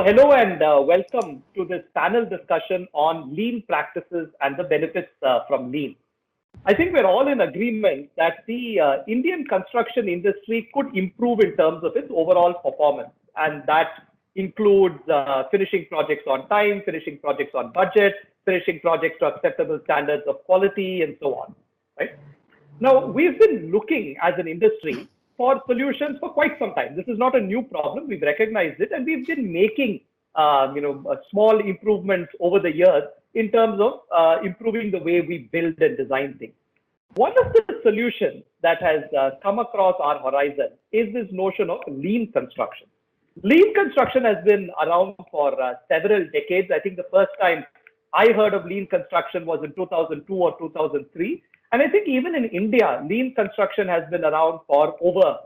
Hello and welcome to this panel discussion on lean practices and the benefits from lean. I think we're all in agreement that the Indian construction industry could improve in terms of its overall performance, and that includes finishing projects on time, finishing projects on budget, finishing projects to acceptable standards of quality, and so on. Right? Now, we've been looking as an industry for solutions for quite some time. This is not a new problem. We've recognized it, and we've been making small improvements over the years in terms of improving the way we build and design things. One of the solutions that has come across our horizon is this notion of lean construction. Lean construction has been around for several decades. I think the first time I heard of lean construction was in 2002 or 2003. And I think even in India, lean construction has been around for over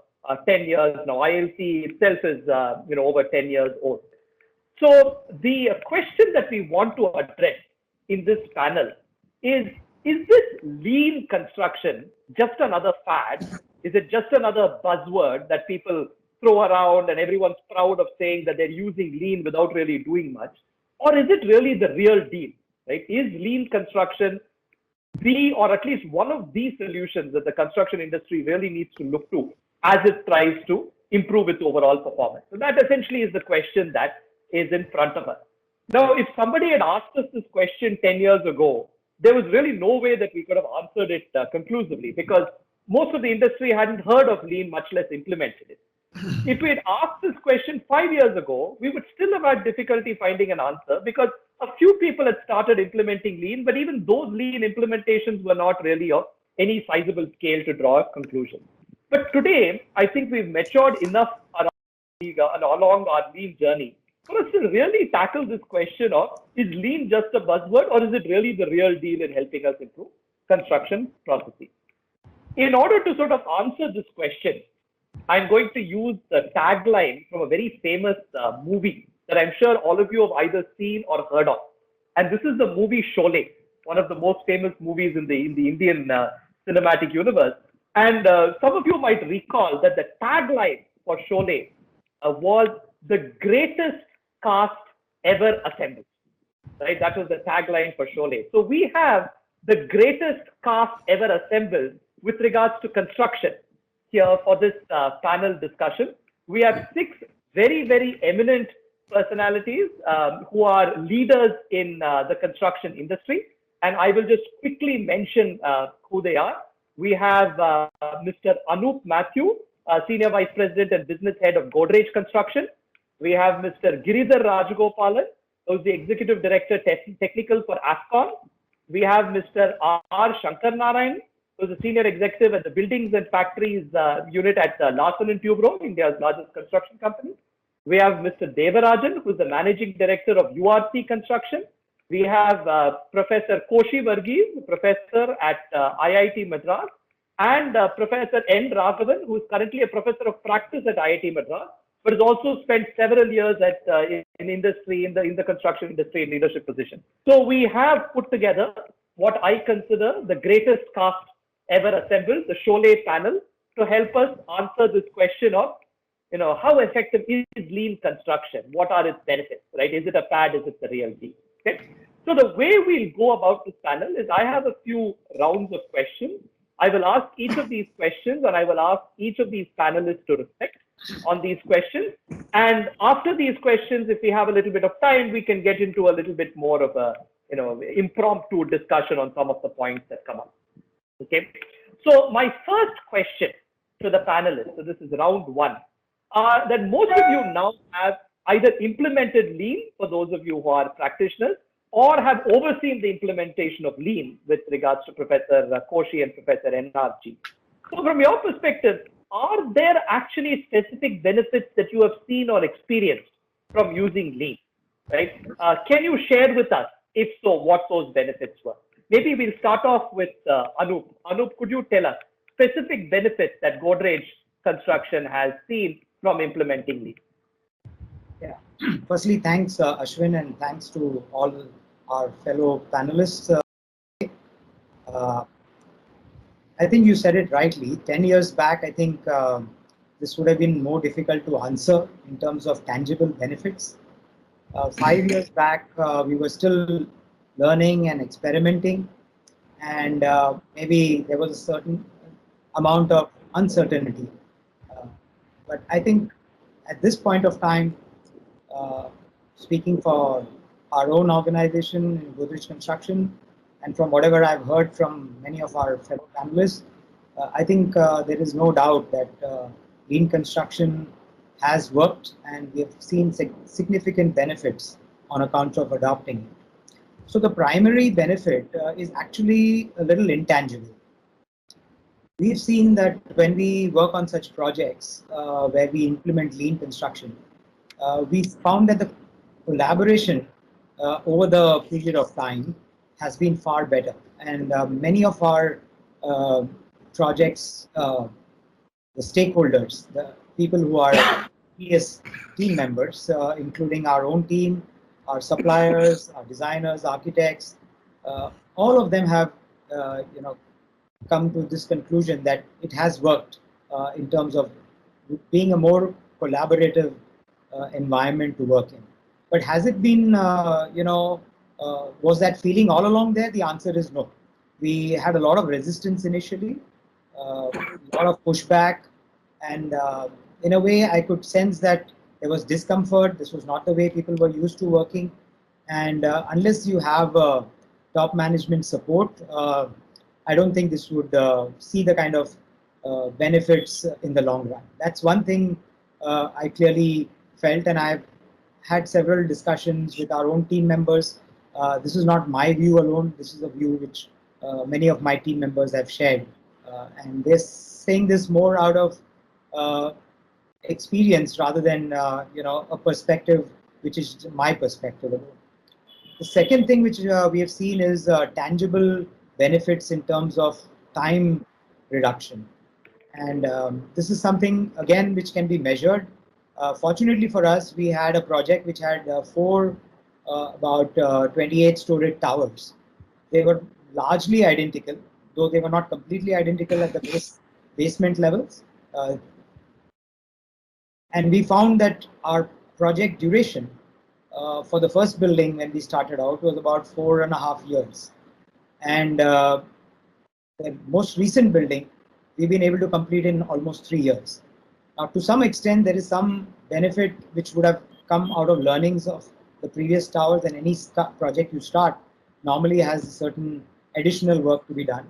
10 years now. ILCE itself is over 10 years old. So the question that we want to address in this panel is this lean construction just another fad? Is it just another buzzword that people throw around and everyone's proud of saying that they're using lean without really doing much? Or is it really the real deal? Right? Is lean construction or at least one of these solutions that the construction industry really needs to look to as it tries to improve its overall performance? So that essentially is the question that is in front of us. Now, if somebody had asked us this question 10 years ago, there was really no way that we could have answered it conclusively, because most of the industry hadn't heard of lean, much less implemented it. If we had asked this question 5 years ago, we would still have had difficulty finding an answer, because a few people had started implementing lean, but even those lean implementations were not really of any sizable scale to draw a conclusion. But today, I think we've matured enough along our lean journey for us to really tackle this question of, is lean just a buzzword, or is it really the real deal in helping us improve construction processes? In order to sort of answer this question, I'm going to use the tagline from a very famous movie that I'm sure all of you have either seen or heard of. And this is the movie Sholay, one of the most famous movies in the Indian cinematic universe. And some of you might recall that the tagline for Sholay was the greatest cast ever assembled. Right? That was the tagline for Sholay. So we have the greatest cast ever assembled with regards to construction here for this panel discussion. We have 6 very, very eminent personalities who are leaders in the construction industry. And I will just quickly mention who they are. We have Mr. Anup Mathew, Senior Vice President and Business Head of Godrej Construction. We have Mr. Giridhar Rajagopalan, who is the Executive Director Technical for AFCON. We have Mr. R. Shankar Narayan, who is a Senior Executive at the Buildings and Factories Unit at Larsen & Toubro, India's largest construction company. We have Mr. Devarajan, who is the Managing Director of URC Construction. We have Professor Koshi Varghese, Professor at IIT Madras, and Professor N. Raghavan, who is currently a Professor of Practice at IIT Madras, but has also spent several years in the construction industry in leadership positions. So we have put together what I consider the greatest cast ever assembled, the Sholay panel, to help us answer this question of, how effective is lean construction? What are its benefits, right? Is it a fad? Is it the real deal? Okay. So the way we'll go about this panel is I have a few rounds of questions. I will ask each of these questions, and I will ask each of these panelists to reflect on these questions. And after these questions, if we have a little bit of time, we can get into a little bit more of a, impromptu discussion on some of the points that come up. Okay. So my first question to the panelists, so this is round 1, that most of you now have either implemented lean, for those of you who are practitioners, or have overseen the implementation of lean with regards to Professor Koshi and Professor NRG. So from your perspective, are there actually specific benefits that you have seen or experienced from using lean? Right? Can you share with us, if so, what those benefits were? Maybe we'll start off with Anup. Anup, could you tell us specific benefits that Godrej Construction has seen from implementing lean? Yeah. Firstly, thanks, Ashwin, and thanks to all our fellow panelists. I think you said it rightly. 10 years back, I think this would have been more difficult to answer in terms of tangible benefits. 5 years back, we were still learning and experimenting, and maybe there was a certain amount of uncertainty. Uh, but I think at this point of time, uh, speaking for our own organization in Godrej Construction, and from whatever I've heard from many of our fellow panelists, I think there is no doubt that lean construction has worked, and we have seen significant benefits on account of adopting it. So the primary benefit is actually a little intangible. We've seen that when we work on such projects where we implement lean construction, we found that the collaboration over the period of time has been far better. And many of our uh, projects, the stakeholders, the people who are PS team members, including our own team, our suppliers, our designers, architects, all of them have, come to this conclusion that it has worked in terms of being a more collaborative environment to work in. But has it been, was that feeling all along there? The answer is no. We had a lot of resistance initially, a lot of pushback, and in a way, I could sense that there was discomfort. This was not the way people were used to working, and unless you have top management support, I don't think this would see the kind of benefits in the long run. That's one thing I clearly felt, and I've had several discussions with our own team members. This is not my view alone. This is a view which many of my team members have shared, and they're saying this more out of experience rather than a perspective which is my perspective alone. The second thing which we have seen is tangible benefits in terms of time reduction. And this is something, again, which can be measured. Fortunately for us, we had a project which had four about 28-story towers. They were largely identical, though they were not completely identical at the basement levels. And we found that our project duration for the first building when we started out was about 4.5 years. And the most recent building, we've been able to complete in almost 3 years. Now, to some extent, there is some benefit which would have come out of learnings of the previous towers, and any project you start normally has certain additional work to be done.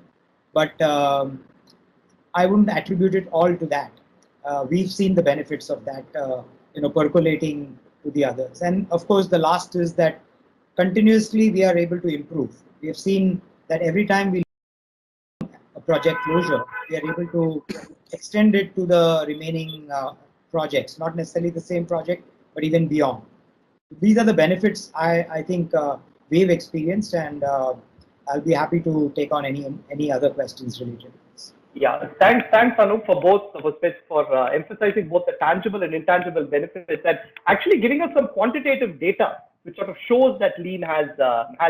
But I wouldn't attribute it all to that. We've seen the benefits of that, percolating to the others. And of course, the last is that continuously we are able to improve. We have seen that every time we a project closure, we are able to extend it to the remaining projects, not necessarily the same project, but even beyond. These are the benefits I think we've experienced, and I'll be happy to take on any other questions related to this. Yeah, thanks, Anup, for both for emphasizing both the tangible and intangible benefits, and actually giving us some quantitative data which sort of shows that lean has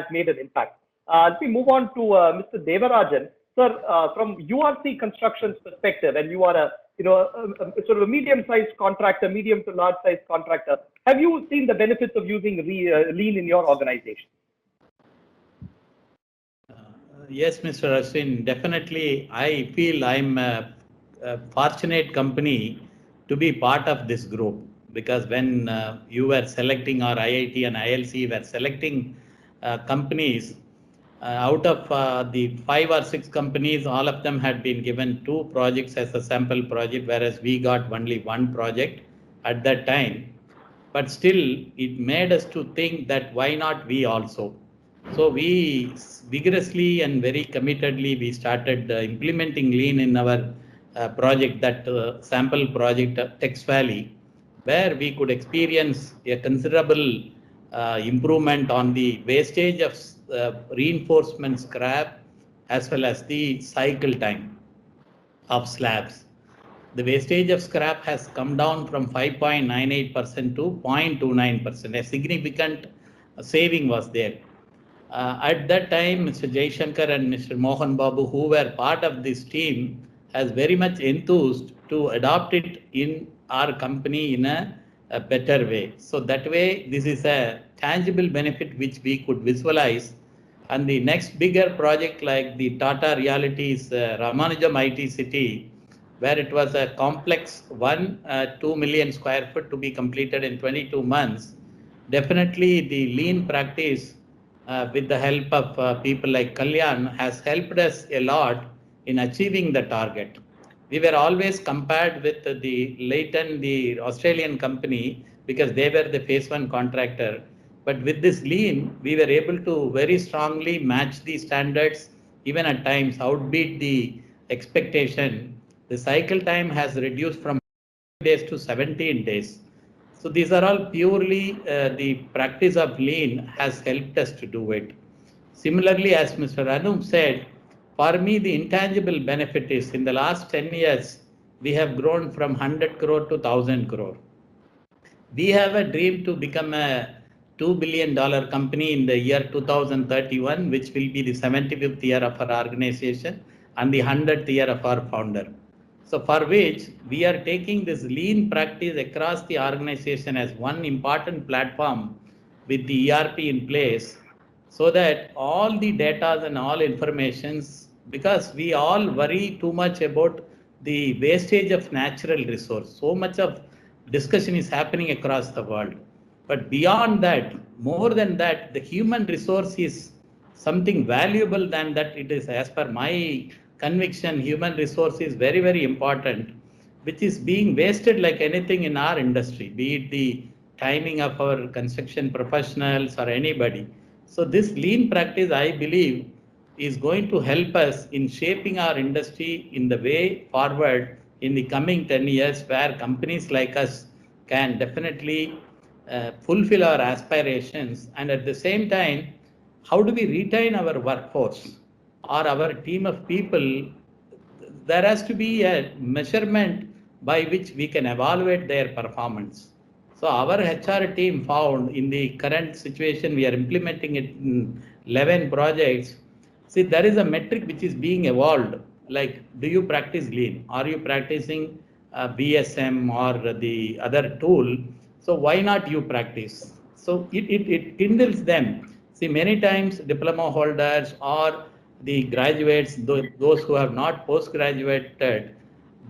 made an impact. Let me move on to Mr. Devarajan, sir. From URC Construction's perspective, and you are a sort of a medium-sized contractor, medium to large-sized contractor. Have you seen the benefits of using lean in your organization? Yes, Mr. Ashwin, definitely. I feel I'm a fortunate company to be part of this group, because when you were selecting, or IIT and ILCE were selecting companies, out of the 5 or 6 companies, all of them had been given 2 projects as a sample project, whereas we got only 1 project at that time. But still, it made us to think that why not we also? So we vigorously and very committedly we started implementing lean in our project, that sample project Tex Valley, where we could experience a considerable improvement on the wastage of reinforcement scrap as well as the cycle time of slabs. The wastage of scrap has come down from 5.98% to 0.29%. A significant saving was there. At that time, Mr. Jaishankar and Mr. Mohan Babu, who were part of this team, has very much enthused to adopt it in our company in a better way. So that way, this is a tangible benefit which we could visualize. And the next bigger project like the Tata Realities Ramanujam IT City, where it was a complex 2 million square foot to be completed in 22 months. Definitely the lean practice with the help of people like Kalyan has helped us a lot in achieving the target. We were always compared with the Leighton, the Australian company, because they were the phase one contractor. But with this lean, we were able to very strongly match the standards, even at times outbeat the expectation. The cycle time has reduced from days to 17 days. So these are all purely the practice of lean has helped us to do it. Similarly, as Mr. Anum said, for me, the intangible benefit is in the last 10 years, we have grown from 100 crore to 1000 crore. We have a dream to become a $2 billion company in the year 2031, which will be the 75th year of our organization and the 100th year of our founder. So for which we are taking this lean practice across the organization as one important platform with the ERP in place, so that all the data and all informations, because we all worry too much about the wastage of natural resource. So much of discussion is happening across the world. But beyond that, more than that, the human resource is something valuable than that. It is, as per my conviction, human resource is very, very important, which is being wasted like anything in our industry, be it the timing of our construction professionals or anybody. So this lean practice, I believe, is going to help us in shaping our industry in the way forward in the coming 10 years, where companies like us can definitely fulfill our aspirations. And at the same time, how do we retain our workforce or our team of people? There has to be a measurement by which we can evaluate their performance. So our HR team found in the current situation, we are implementing it in 11 projects. See, there is a metric which is being evolved. Like, do you practice lean? Are you practicing BSM or the other tool? So why not you practice? So it kindles them. See, many times diploma holders or the graduates, those who have not postgraduated,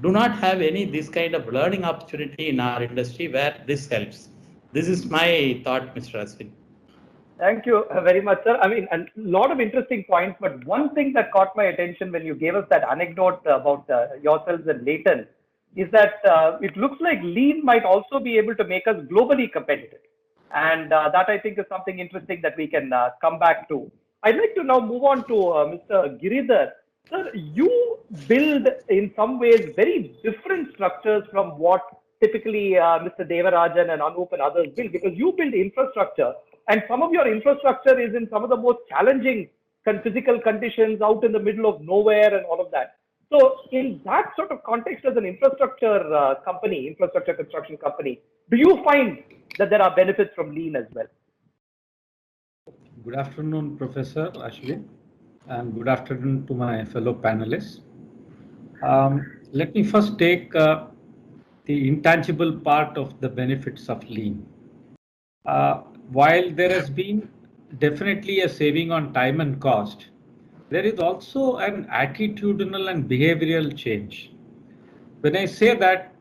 do not have any this kind of learning opportunity in our industry where this helps. This is my thought, Mr. Aswin. Thank you very much, sir. I mean, a lot of interesting points, but one thing that caught my attention when you gave us that anecdote about yourselves and Leighton is that it looks like lean might also be able to make us globally competitive. And that I think is something interesting that we can come back to. I'd like to now move on to Mr. Giridhar. Sir, you build in some ways very different structures from what typically Mr. Devarajan and Anup and others build, because you build infrastructure, and some of your infrastructure is in some of the most challenging physical conditions out in the middle of nowhere and all of that. So in that sort of context, as an infrastructure company, infrastructure construction company, do you find that there are benefits from lean as well? Good afternoon, Professor Ashwin, and good afternoon to my fellow panelists. Let me first take the intangible part of the benefits of lean. While there has been definitely a saving on time and cost, there is also an attitudinal and behavioral change. When I say that,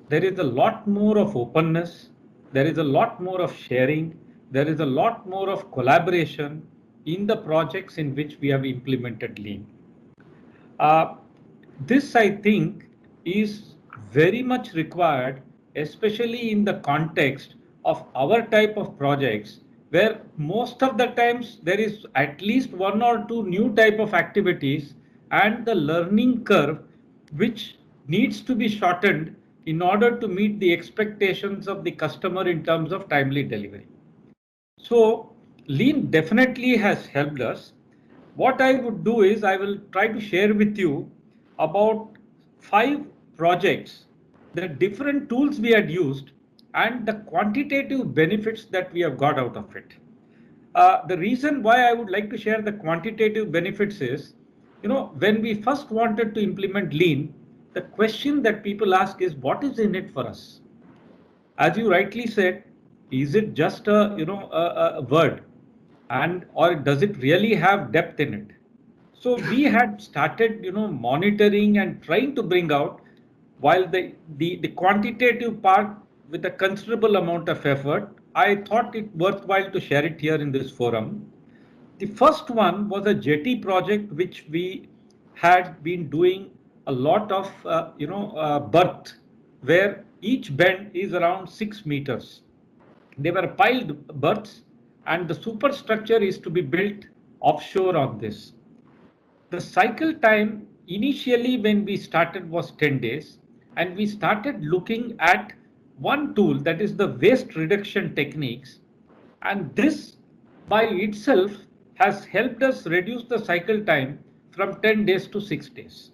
there is a lot more of openness, there is a lot more of sharing, there is a lot more of collaboration in the projects in which we have implemented lean. This, I think, is very much required, especially in the context of our type of projects, where most of the times there is at least one or two new type of activities and the learning curve which needs to be shortened in order to meet the expectations of the customer in terms of timely delivery. So lean definitely has helped us. What I would do is I will try to share with you about 5 projects, the different tools we had used and the quantitative benefits that we have got out of it. The reason why I would like to share the quantitative benefits is, when we first wanted to implement lean, the question that people ask is, what is in it for us? As you rightly said, is it just a word, and or does it really have depth in it? So we had started monitoring and trying to bring out, while the quantitative part with a considerable amount of effort, I thought it worthwhile to share it here in this forum. The first one was a jetty project which we had been doing a lot of berth, where each bend is around 6 meters. They were piled berths, and the superstructure is to be built offshore on this. The cycle time initially when we started was 10 days, and we started looking at one tool, that is the waste reduction techniques, and this by itself has helped us reduce the cycle time from 10 days to 6 days.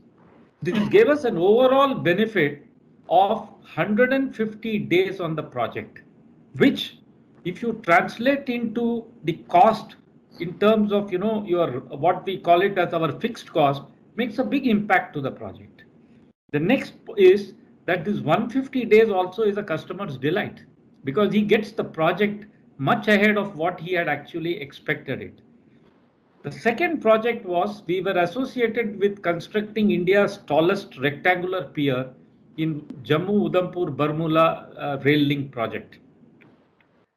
This gave us an overall benefit of 150 days on the project, which if you translate into the cost in terms of your what we call it as our fixed cost, makes a big impact to the project. The next is that this 150 days also is a customer's delight, because he gets the project much ahead of what he had actually expected it. The second project was we were associated with constructing India's tallest rectangular pier in Jammu Udhampur Barmula rail link project.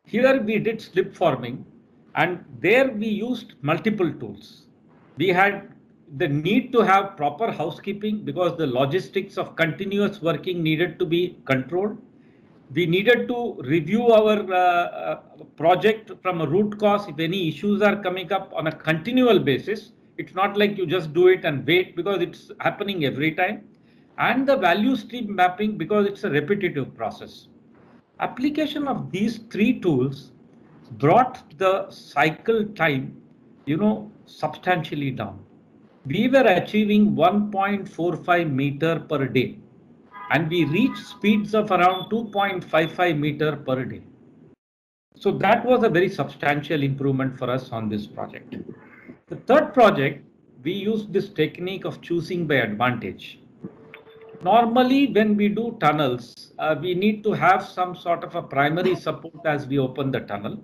Here we did slip forming, and there we used multiple tools. We had the need to have proper housekeeping because the logistics of continuous working needed to be controlled. We needed to review our project from a root cause. If any issues are coming up on a continual basis, it's not like you just do it and wait, because it's happening every time. And the value stream mapping, because it's a repetitive process. Application of these three tools brought the cycle time, substantially down. We were achieving 1.45 meter per day, and we reached speeds of around 2.55 meter per day. So that was a very substantial improvement for us on this project. The third project, we used this technique of choosing by advantage. Normally, when we do tunnels, we need to have some sort of a primary support as we open the tunnel.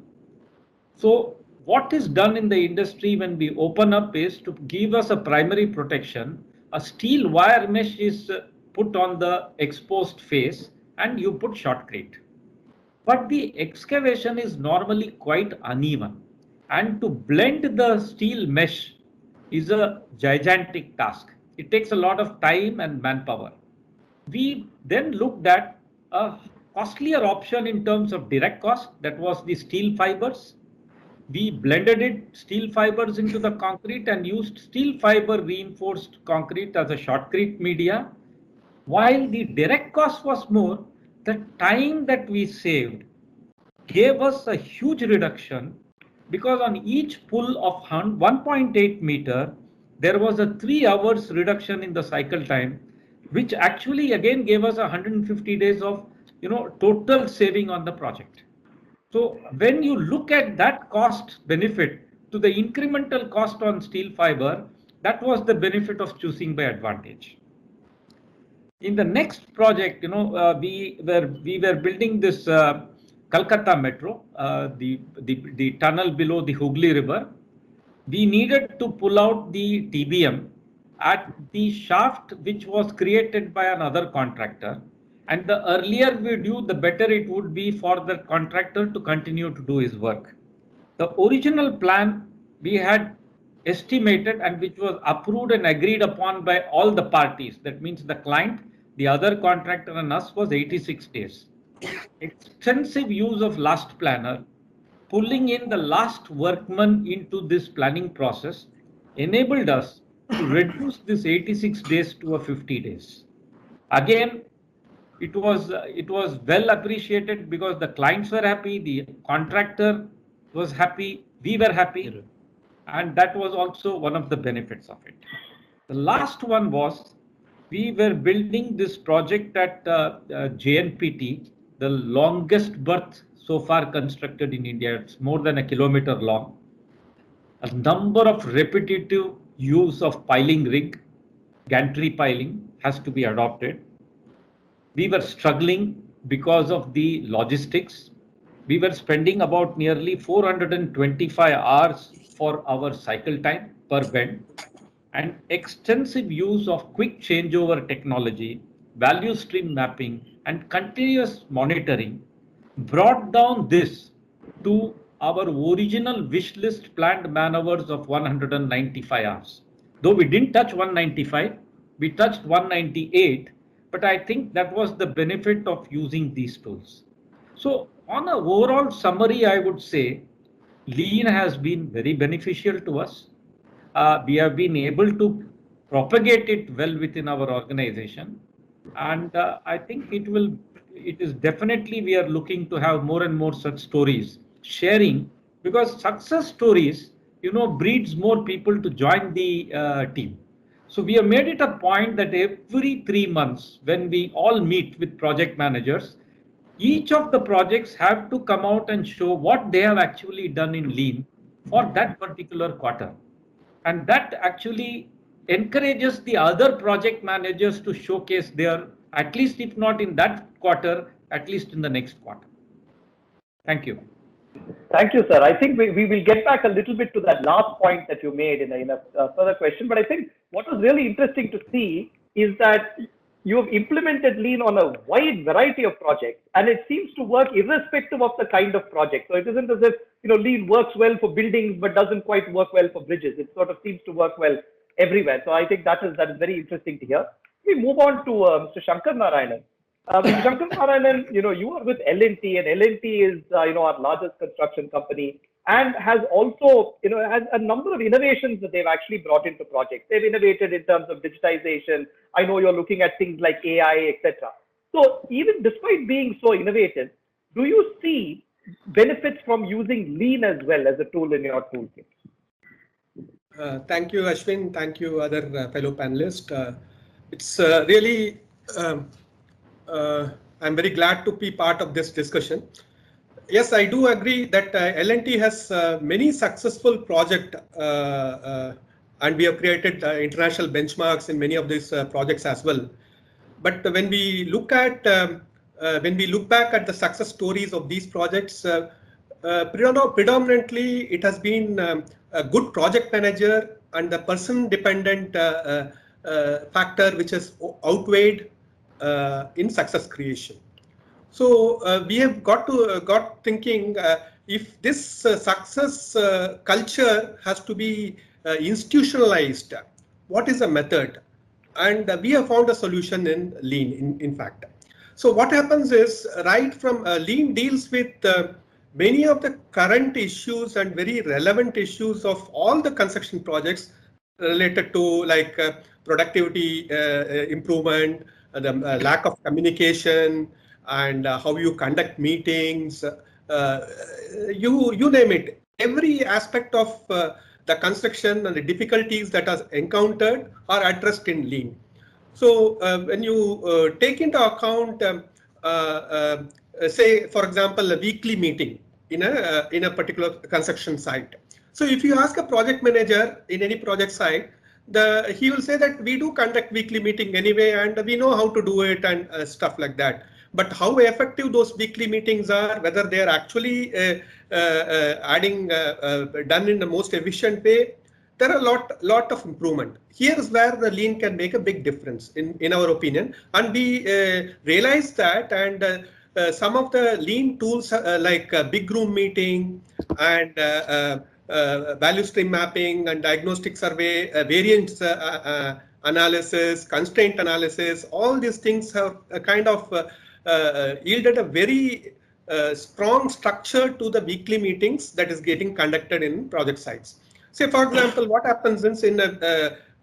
So what is done in the industry when we open up is to give us a primary protection. A steel wire mesh is put on the exposed face, and you put shotcrete. But the excavation is normally quite uneven, and to blend the steel mesh is a gigantic task. It takes a lot of time and manpower. We then looked at a costlier option in terms of direct cost, that was the steel fibers. We blended steel fibers into the concrete and used steel fiber reinforced concrete as a shotcrete media. While the direct cost was more, the time that we saved gave us a huge reduction, because on each pull of 1.8 meter, there was a 3 hours reduction in the cycle time, which actually again gave us 150 days of total saving on the project. So when you look at that cost benefit to the incremental cost on steel fiber, that was the benefit of choosing by advantage. In the next project, we were building this Calcutta Metro, the tunnel below the Hooghly River. We needed to pull out the TBM at the shaft which was created by another contractor. And the earlier we do, the better it would be for the contractor to continue to do his work. The original plan we had estimated, and which was approved and agreed upon by all the parties, that means the client, the other contractor and us, was 86 days. Extensive use of last planner, pulling in the last workman into this planning process, enabled us to reduce this 86 days to a 50 days. Again, it was well appreciated because the clients were happy, the contractor was happy, we were happy, and that was also one of the benefits of it. The last one was we were building this project at JNPT, the longest berth so far constructed in India. It's more than a kilometer long. A number of repetitive use of piling rig, gantry piling has to be adopted. We were struggling because of the logistics. we were spending about nearly 425 hours for our cycle time per bend, and extensive use of quick changeover technology, value stream mapping, and continuous monitoring brought down this to our original wish list planned man-hours of 195 hours. Though we didn't touch 195, we touched 198, but I think that was the benefit of using these tools. So on an overall summary, I would say Lean has been very beneficial to us. We have been able to propagate it well within our organization, and I think it is definitely, we are looking to have more and more such stories sharing, because success stories, breeds more people to join the team. So we have made it a point that every 3 months, when we all meet with project managers, each of the projects have to come out and show what they have actually done in Lean for that particular quarter. And that actually encourages the other project managers to showcase their, at least if not in that quarter, at least in the next quarter. Thank you. Thank you, sir. I think we will get back a little bit to that last point that you made in a further question. But I think what was really interesting to see is that you have implemented Lean on a wide variety of projects, and it seems to work irrespective of the kind of project. So it isn't as if Lean works well for buildings but doesn't quite work well for bridges. It sort of seems to work well everywhere. So I think that is very interesting to hear. We move on to Mr. Shankar Narayanan. Mr. Shankar Narayanan, you are with L&T, and L&T is our largest construction company, and has also has a number of innovations that they've actually brought into projects. They've innovated in terms of digitization. I know you're looking at things like AI, etc. So even despite being so innovative, do you see benefits from using Lean as well as a tool in your toolkit? Thank you, Ashwin. Thank you, other fellow panelists. It's really I'm very glad to be part of this discussion. Yes, I do agree that L&T has many successful projects, and we have created international benchmarks in many of these projects as well. But when we look back at the success stories of these projects, predominantly it has been a good project manager and the person-dependent factor which has outweighed in success creation. So we have got thinking, if this success culture has to be institutionalized, what is the method? And we have found a solution in Lean, in fact. So what happens is, right from Lean deals with many of the current issues and very relevant issues of all the construction projects related to like productivity improvement, the lack of communication, and how you conduct meetings, you name it. Every aspect of the construction and the difficulties that are encountered are addressed in Lean. So when you take into account, say, for example, a weekly meeting in a particular construction site. So if you ask a project manager in any project site, he will say that we do conduct weekly meeting anyway, and we know how to do it and stuff like that. But how effective those weekly meetings are, whether they are actually done in the most efficient way, there are a lot of improvement. Here is where the Lean can make a big difference, in our opinion. And we realize that, and some of the Lean tools like big room meeting and value stream mapping and diagnostic survey, variance analysis, constraint analysis, all these things have kind of yielded a very strong structure to the weekly meetings that is getting conducted in project sites. Say, for example, what happens is in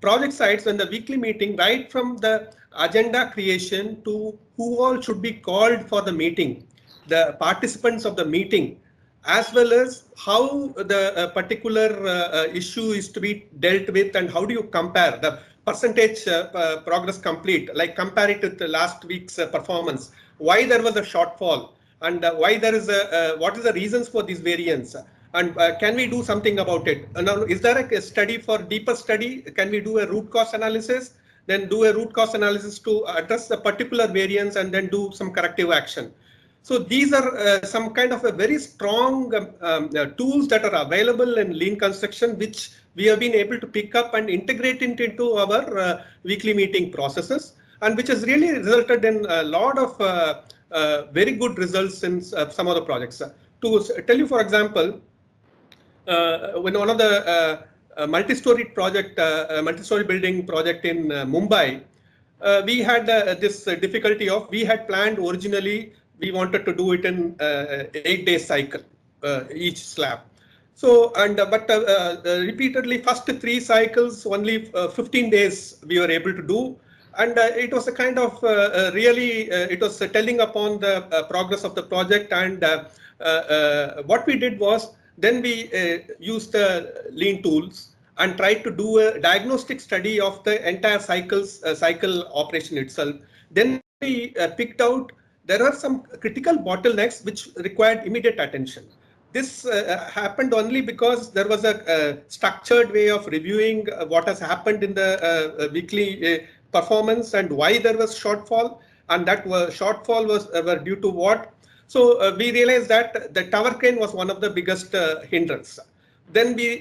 project sites, when the weekly meeting, right from the agenda creation to who all should be called for the meeting, the participants of the meeting, as well as how the particular issue is to be dealt with, and how do you compare the percentage progress complete, like compare it with the last week's performance, why there was a shortfall, and why there is what is the reasons for this variance, and can we do something about it? Now, is there a study for deeper study? Can we do a root cause analysis? Then do a root cause analysis to address the particular variance and then do some corrective action. So these are some kind of a very strong tools that are available in lean construction, which we have been able to pick up and integrate it into our weekly meeting processes, and which has really resulted in a lot of very good results in some of the projects. To tell you, for example, when one of the multi-story building project in Mumbai, we had this difficulty of, we had planned originally, we wanted to do it in 8-day cycle, each slab. So, but repeatedly, first 3 cycles, only 15 days we were able to do. And it was a kind of really, it was telling upon the progress of the project. And what we did was, then we used the lean tools and tried to do a diagnostic study of the entire cycle operation itself. Then we picked out there are some critical bottlenecks which required immediate attention. This happened only because there was a structured way of reviewing what has happened in the weekly performance and why there was shortfall, and that shortfall was due to what. So we realized that the tower crane was one of the biggest hindrance. Then we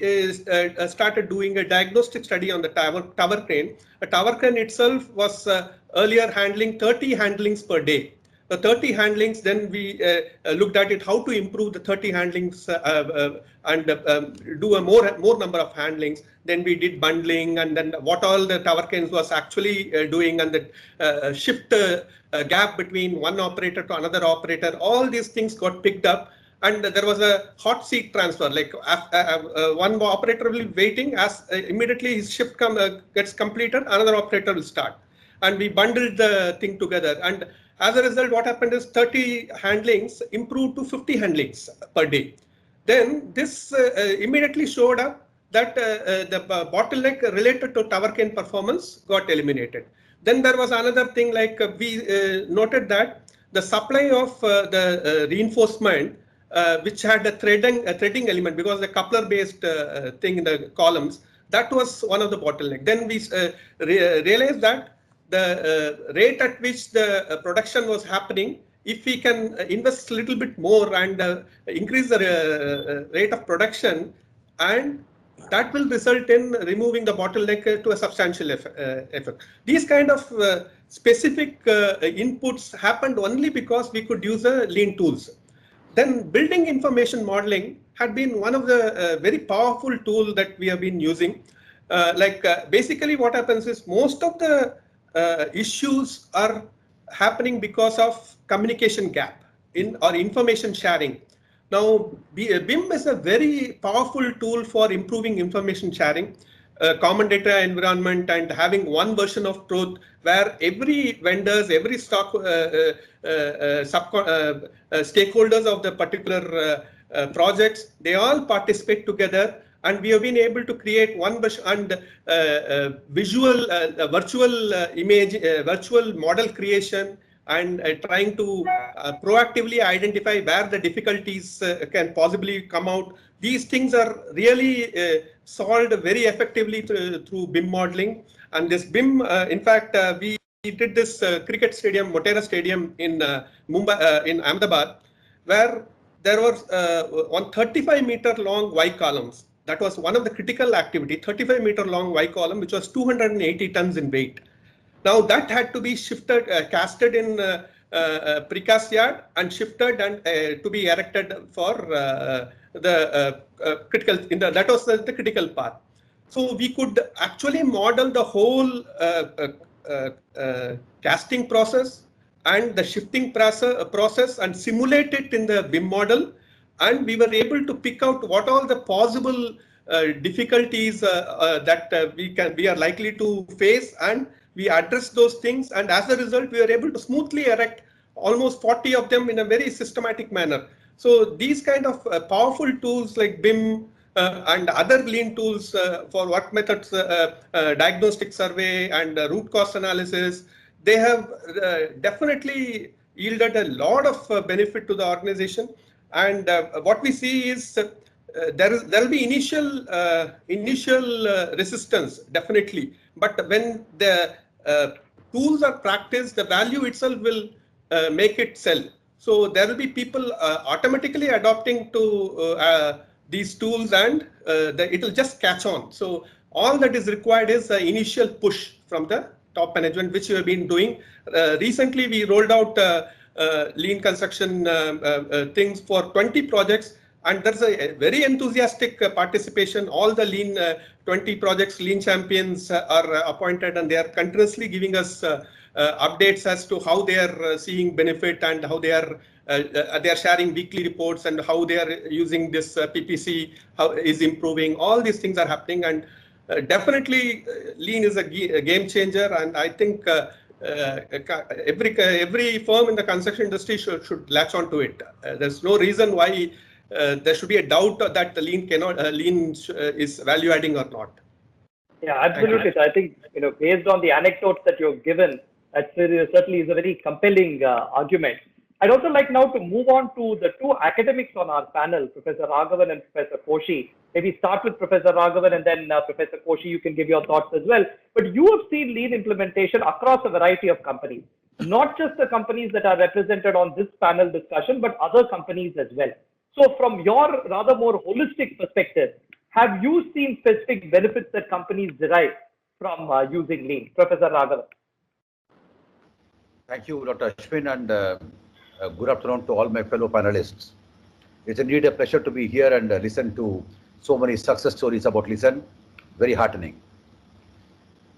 started doing a diagnostic study on the tower crane. The tower crane itself was earlier handling 30 handlings per day. The 30 handlings, then we looked at it, how to improve the 30 handlings and do a more number of handlings. Then we did bundling, and then what all the tower cranes was actually doing, and the shift gap between one operator to another operator. All these things got picked up, and there was a hot seat transfer. Like one operator will be waiting, as immediately his shift gets completed, another operator will start. And we bundled the thing together. And as a result, what happened is 30 handlings improved to 50 handlings per day. Then this immediately showed up that the bottleneck related to tower crane performance got eliminated. Then there was another thing, like we noted that the supply of the reinforcement, which had a threading element, because the coupler based thing in the columns, that was one of the bottleneck. Then we realized that the rate at which the production was happening, if we can invest a little bit more and increase the rate of production, and that will result in removing the bottleneck to a substantial effect. These kind of specific inputs happened only because we could use lean tools. Then building information modeling had been one of the very powerful tool that we have been using. Basically what happens is, most of the issues are happening because of communication gap or information sharing. Now, BIM is a very powerful tool for improving information sharing, common data environment, and having one version of truth where every vendors, every stakeholders of the particular projects, they all participate together. And we have been able to create one version and virtual image, virtual model creation, and trying to proactively identify where the difficulties can possibly come out. These things are really solved very effectively through BIM modeling. And this BIM, in fact, we did this cricket stadium, Motera Stadium in Mumbai, in Ahmedabad, where there was on 35-meter long Y columns. That was one of the critical activity, 35-meter long Y column, which was 280 tons in weight. Now that had to be shifted, casted in precast yard and shifted and to be erected for the critical. That was the critical part. So we could actually model the whole casting process and the shifting process and simulate it in the BIM model. And we were able to pick out what all the possible difficulties that we are likely to face, and we address those things. And as a result, we were able to smoothly erect almost 40 of them in a very systematic manner. So these kind of powerful tools like BIM and other lean tools for work methods, diagnostic survey, and root cause analysis, they have definitely yielded a lot of benefit to the organization. And what we see is there will be initial resistance, definitely. But when the tools are practiced, the value itself will make it sell. So there will be people automatically adopting to these tools, and it will just catch on. So all that is required is an initial push from the top management, which we have been doing. Recently, we rolled out lean construction things for 20 projects, and there's a very enthusiastic participation. All the lean 20 projects, lean champions are appointed, and they are continuously giving us updates as to how they are seeing benefit, and how they are sharing weekly reports, and how they are using this PPC, how is improving. All these things are happening, and definitely lean is a game changer, and I think every firm in the construction industry should latch on to it. There's no reason why there should be a doubt that the lean is value adding or not. Yeah, absolutely. So I think, based on the anecdotes that you've given, that certainly is a very compelling argument. I'd also like now to move on to the two academics on our panel, Professor Raghavan and Professor Koshi. Maybe start with Professor Raghavan, and then Professor Koshi, you can give your thoughts as well. But you have seen lean implementation across a variety of companies, not just the companies that are represented on this panel discussion, but other companies as well. So from your rather more holistic perspective, have you seen specific benefits that companies derive from using lean? Professor Raghavan. Thank you, Dr. Ashwin, and good afternoon to all my fellow panelists. It's indeed a pleasure to be here and listen to so many success stories about Listen. Very heartening.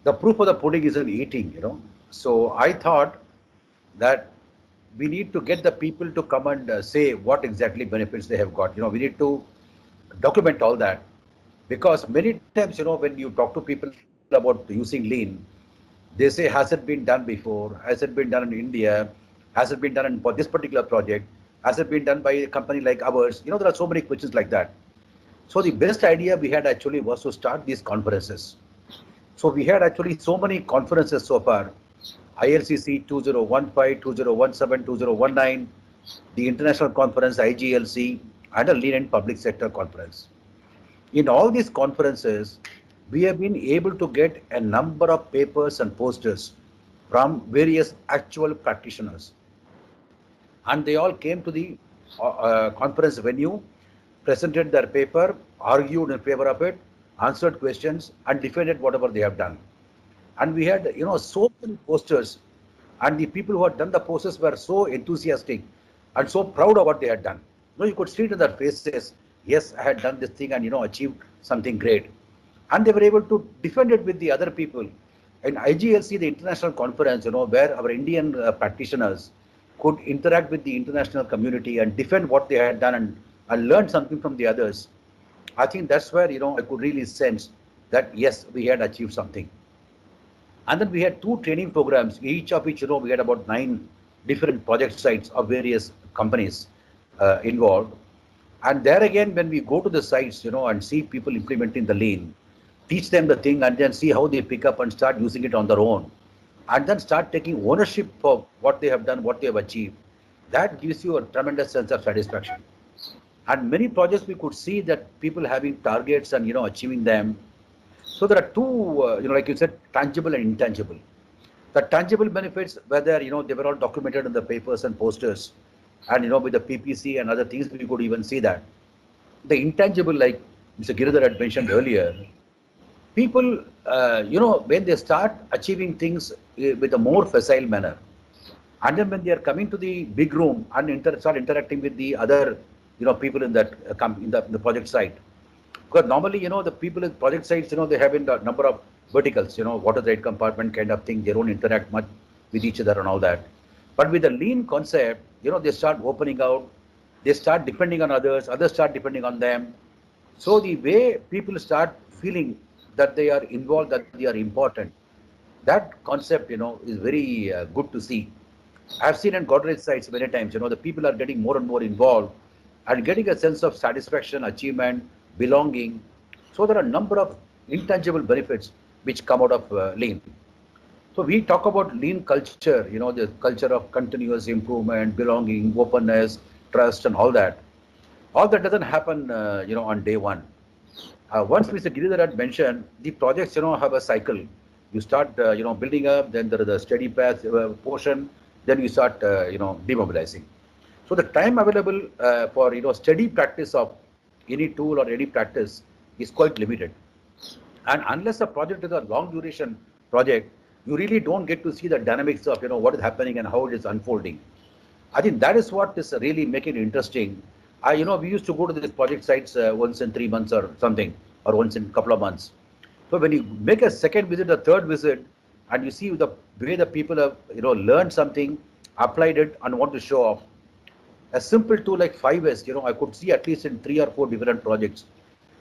The proof of the pudding is in eating, So I thought that we need to get the people to come and say what exactly benefits they have got. We need to document all that, because many times, when you talk to people about using lean, they say, has it been done before? Has it been done in India? Has it been done for this particular project? Has it been done by a company like ours? There are so many questions like that. So the best idea we had actually was to start these conferences. So we had actually so many conferences so far: ILCC 2015, 2017, 2019, the international conference IGLC, and a lean and public sector conference. In all these conferences, we have been able to get a number of papers and posters from various actual practitioners. And they all came to the conference venue, presented their paper, argued in favor of it, answered questions, and defended whatever they have done. And we had, so many posters, and the people who had done the posters were so enthusiastic and so proud of what they had done. You could see it in their faces, yes, I had done this thing and, achieved something great. And they were able to defend it with the other people. In IGLC, the international conference, where our Indian practitioners could interact with the international community and defend what they had done and learn something from the others. I think that's where, I could really sense that, yes, we had achieved something. And then we had 2 training programs, each of which, we had about 9 different project sites of various companies involved. And there again, when we go to the sites, and see people implementing the lean, teach them the thing, and then see how they pick up and start using it on their own, and then start taking ownership for what they have done, what they have achieved, that gives you a tremendous sense of satisfaction. And many projects we could see that people having targets and, achieving them. So there are 2, like you said, tangible and intangible. The tangible benefits, whether, they were all documented in the papers and posters, and, with the PPC and other things, we could even see that. The intangible, like Mr. Giridhar had mentioned earlier, people, when they start achieving things with a more facile manner, and then when they are coming to the big room and start interacting with the other, people in that in the project site, because normally, the people in project sites, they have in the number of verticals, water rate compartment kind of thing. They don't interact much with each other and all that. But with the lean concept, they start opening out, they start depending on others, others start depending on them. So the way people start feeling that they are involved, that they are important, that concept, is very good to see. I've seen in Godrej sites many times, the people are getting more and more involved and getting a sense of satisfaction, achievement, belonging. So there are a number of intangible benefits which come out of lean. So we talk about lean culture, the culture of continuous improvement, belonging, openness, trust, and all that. All that doesn't happen, on day one. Once Mr. Giridhar had mentioned, the projects, have a cycle. You start, building up, then there is a steady path portion, then you start, demobilizing. So the time available for steady practice of any tool or any practice is quite limited. And unless the project is a long duration project, you really don't get to see the dynamics of what is happening and how it is unfolding. I think that is what is really making it interesting. We used to go to these project sites once in 3 months or something, or once in a couple of months. So when you make a second visit, a third visit, and you see the way the people have learned something, applied it, and want to show off, a simple tool like 5S, I could see at least in 3 or 4 different projects.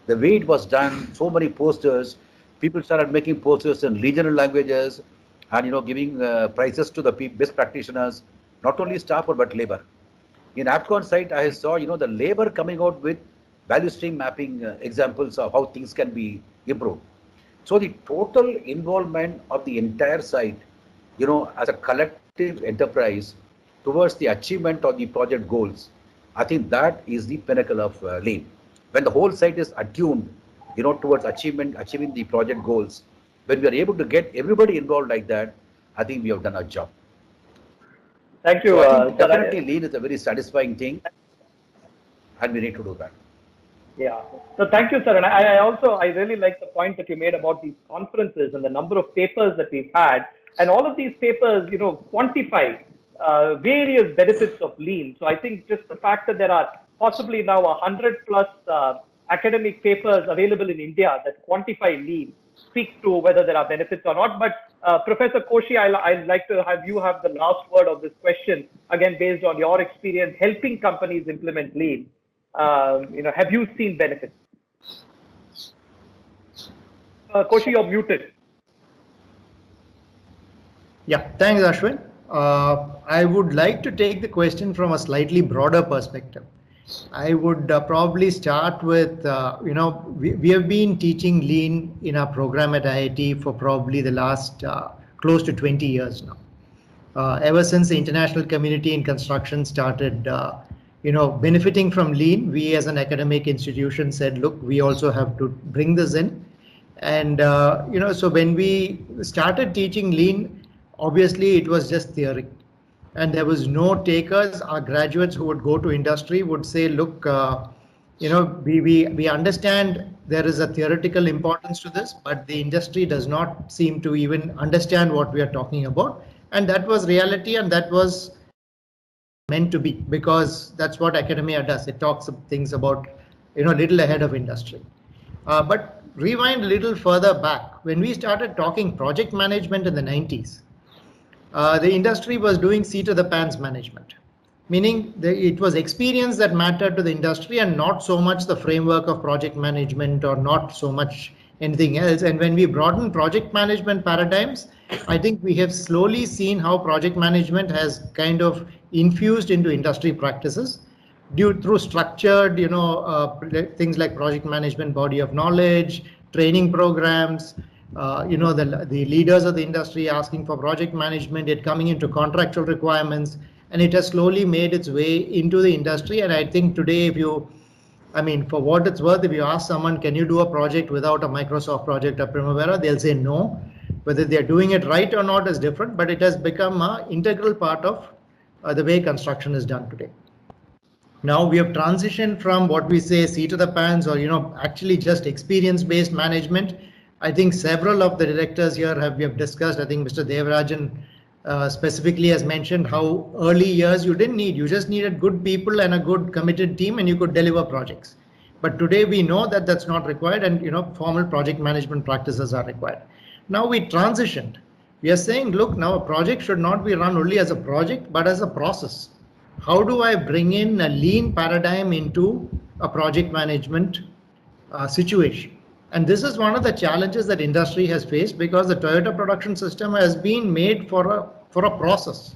The way it was done, so many posters, people started making posters in regional languages, and giving prizes to the best practitioners, not only staff but labor. In APCON site, I saw the labor coming out with value stream mapping examples of how things can be improved. So the total involvement of the entire site, as a collective enterprise towards the achievement of the project goals, I think that is the pinnacle of Lean. When the whole site is attuned, towards achieving the project goals, when we are able to get everybody involved like that, I think we have done our job. Thank you. So I think definitely Lean is a very satisfying thing, and we need to do that. Yeah. So thank you, sir. And I really like the point that you made about these conferences and the number of papers that we've had. And all of these papers, quantify various benefits of Lean. So I think just the fact that there are possibly now 100 plus academic papers available in India that quantify Lean speak to whether there are benefits or not. But Professor Koshi, I'd like to have you have the last word of this question, again, based on your experience helping companies implement Lean. Have you seen benefits? Koshi, you're muted. Yeah, thanks, Ashwin. I would like to take the question from a slightly broader perspective. I would probably start with, we have been teaching Lean in our program at IIT for probably the last close to 20 years now. Ever since the international community in construction started, benefiting from Lean, we as an academic institution said, look, we also have to bring this in. And, so when we started teaching Lean, obviously it was just theory. And there was no takers. Our graduates who would go to industry would say, look, we understand there is a theoretical importance to this, but the industry does not seem to even understand what we are talking about. And that was reality, and that was meant to be, because that's what academia does. It talks things about, little ahead of industry. But rewind a little further back, when we started talking project management in the 90s, the industry was doing seat of the pants management, meaning it was experience that mattered to the industry and not so much the framework of project management or not so much anything else. And when we broaden project management paradigms, I think we have slowly seen how project management has kind of infused into industry practices through structured, things like project management body of knowledge, training programs, the leaders of the industry asking for project management, it coming into contractual requirements, and it has slowly made its way into the industry. And I think today, for what it's worth, if you ask someone, can you do a project without a Microsoft project or Primavera, they'll say no. Whether they're doing it right or not is different, but it has become an integral part of the way construction is done today. Now we have transitioned from what we say seat of the pants or, actually just experience-based management. I think several of the directors here we have discussed. I think Mr. Devarajan specifically has mentioned how early years you just needed good people and a good committed team, and you could deliver projects. But today we know that that's not required, and formal project management practices are required. Now we transitioned. We are saying, look, now a project should not be run only as a project, but as a process. How do I bring in a Lean paradigm into a project management situation? And this is one of the challenges that industry has faced, because the Toyota production system has been made for a process,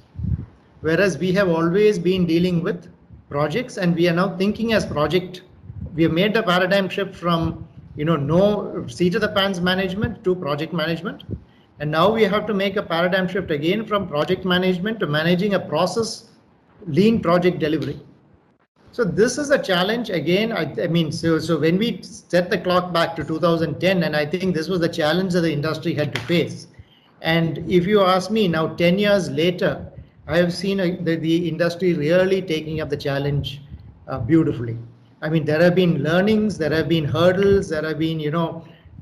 whereas we have always been dealing with projects, and we are now thinking as project. We have made the paradigm shift from no seat of the pants management to project management, and now we have to make a paradigm shift again from project management to managing a process, Lean project delivery. So this is a challenge again. So when we set the clock back to 2010, and I think this was the challenge that the industry had to face. And if you ask me now, 10 years later, I have seen the industry really taking up the challenge beautifully. I mean, there have been learnings, there have been hurdles, there have been,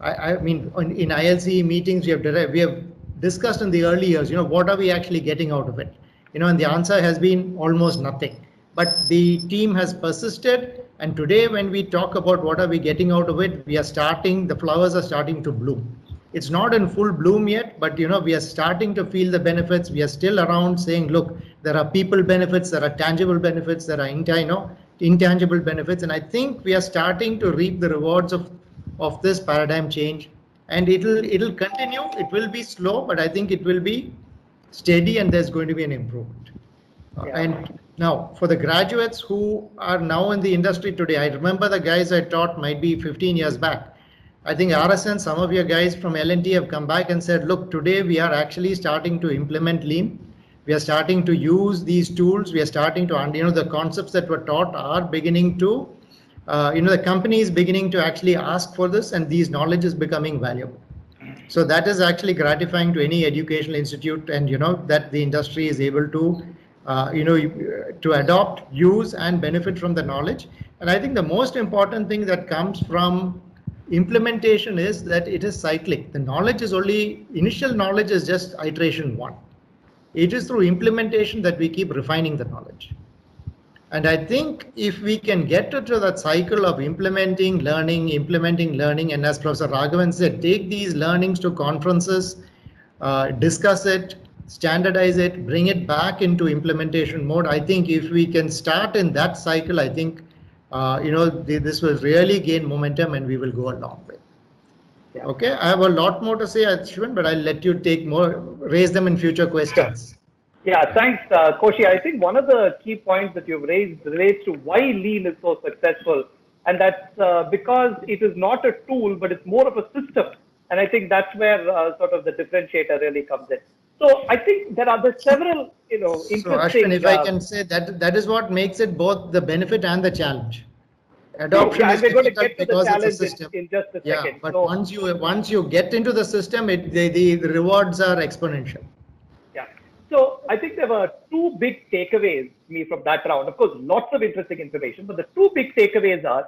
I mean, in ILCE meetings, we have discussed in the early years, what are we actually getting out of it? And the answer has been almost nothing. But the team has persisted, and today when we talk about what are we getting out of it, the flowers are starting to bloom. It's not in full bloom yet, but we are starting to feel the benefits. We are still around saying, look, there are people benefits, there are tangible benefits, there are intangible benefits, and I think we are starting to reap the rewards of this paradigm change. And it'll continue. It will be slow, but I think it will be steady, and there's going to be an improvement. And now, for the graduates who are now in the industry today, I remember the guys I taught might be 15 years back. I think RSN, some of your guys from L&T have come back and said, look, today we are actually starting to implement Lean. We are starting to use these tools. We are starting to, the concepts that were taught are beginning to, the company is beginning to actually ask for this, and these knowledge is becoming valuable. So that is actually gratifying to any educational institute, and that the industry is able to, to adopt, use, and benefit from the knowledge. And I think the most important thing that comes from implementation is that it is cyclic. The knowledge is initial knowledge is just iteration 1. It is through implementation that we keep refining the knowledge. And I think if we can get to that cycle of implementing learning, and as Professor Raghavan said, take these learnings to conferences, discuss it, standardize it, bring it back into implementation mode. I think if we can start in that cycle, I think this will really gain momentum, and we will go a long way. Yeah. Okay, I have a lot more to say, Ashwin, but I'll let you raise them in future questions. Yeah, thanks, Koshi. I think one of the key points that you've raised relates to why Lean is so successful, and that's because it is not a tool, but it's more of a system. And I think that's where sort of the differentiator really comes in. So I think there are several, interesting. So Ashwin, if I can say that is what makes it both the benefit and the challenge. Adoption is we're going to get to the challenge in just a second. But so, once you get into the system, the rewards are exponential. Yeah. So I think there were two big takeaways from that round. Of course, lots of interesting information, but the two big takeaways are: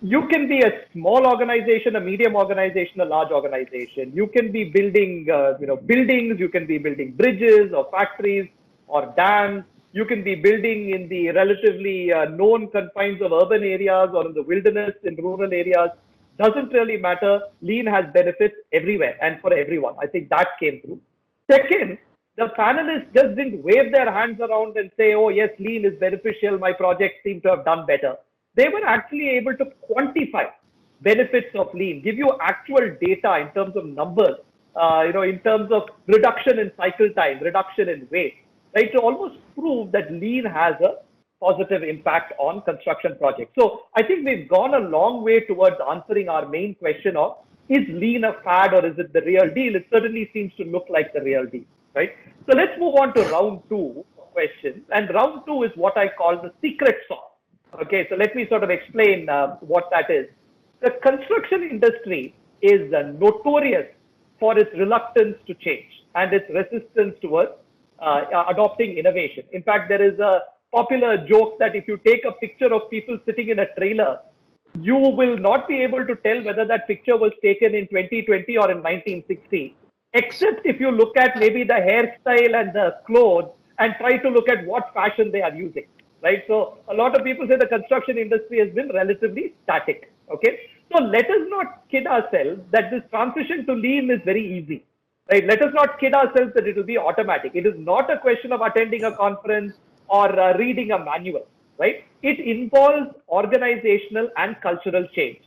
you can be a small organization, a medium organization, a large organization. You can be building, buildings. You can be building bridges or factories or dams. You can be building in the relatively known confines of urban areas or in the wilderness in rural areas. Doesn't really matter. Lean has benefits everywhere and for everyone. I think that came through. Second, the panelists just didn't wave their hands around and say, oh, yes, Lean is beneficial. My projects seem to have done better. They were actually able to quantify benefits of Lean, give you actual data in terms of numbers, in terms of reduction in cycle time, reduction in waste, right? To almost prove that Lean has a positive impact on construction projects. So I think we've gone a long way towards answering our main question of, is Lean a fad or is it the real deal? It certainly seems to look like the real deal, right? So let's move on to round 2 of questions. And round 2 is what I call the secret sauce. Okay, so let me sort of explain what that is. The construction industry is notorious for its reluctance to change and its resistance towards adopting innovation. In fact, there is a popular joke that if you take a picture of people sitting in a trailer, you will not be able to tell whether that picture was taken in 2020 or in 1960, except if you look at maybe the hairstyle and the clothes and try to look at what fashion they are using. Right, so a lot of people say the construction industry has been relatively static. Okay, so let us not kid ourselves that this transition to Lean is very easy. Right, let us not kid ourselves that it will be automatic. It is not a question of attending a conference or reading a manual. Right, it involves organizational and cultural change,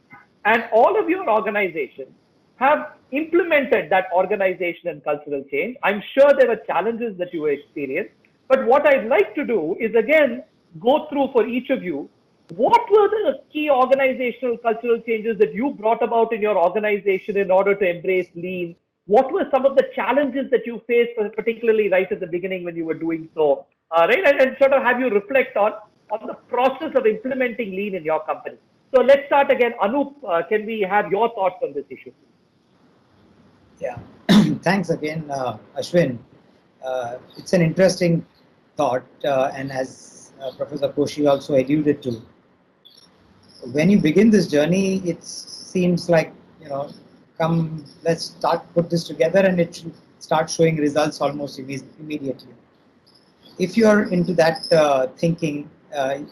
and all of your organizations have implemented that organization and cultural change. I'm sure there were challenges that you experienced, but what I'd like to do is again go through for each of you, what were the key organizational cultural changes that you brought about in your organization in order to embrace Lean? What were some of the challenges that you faced, particularly right at the beginning when you were doing so? Right, and sort of have you reflect on the process of implementing Lean in your company. So let's start again. Anup, can we have your thoughts on this issue? Yeah, thanks again, Ashwin. it's an interesting thought, and as Professor Koshi also alluded to, when you begin this journey, it seems like, come, let's put this together, and it should start showing results almost immediately. If you are into that thinking,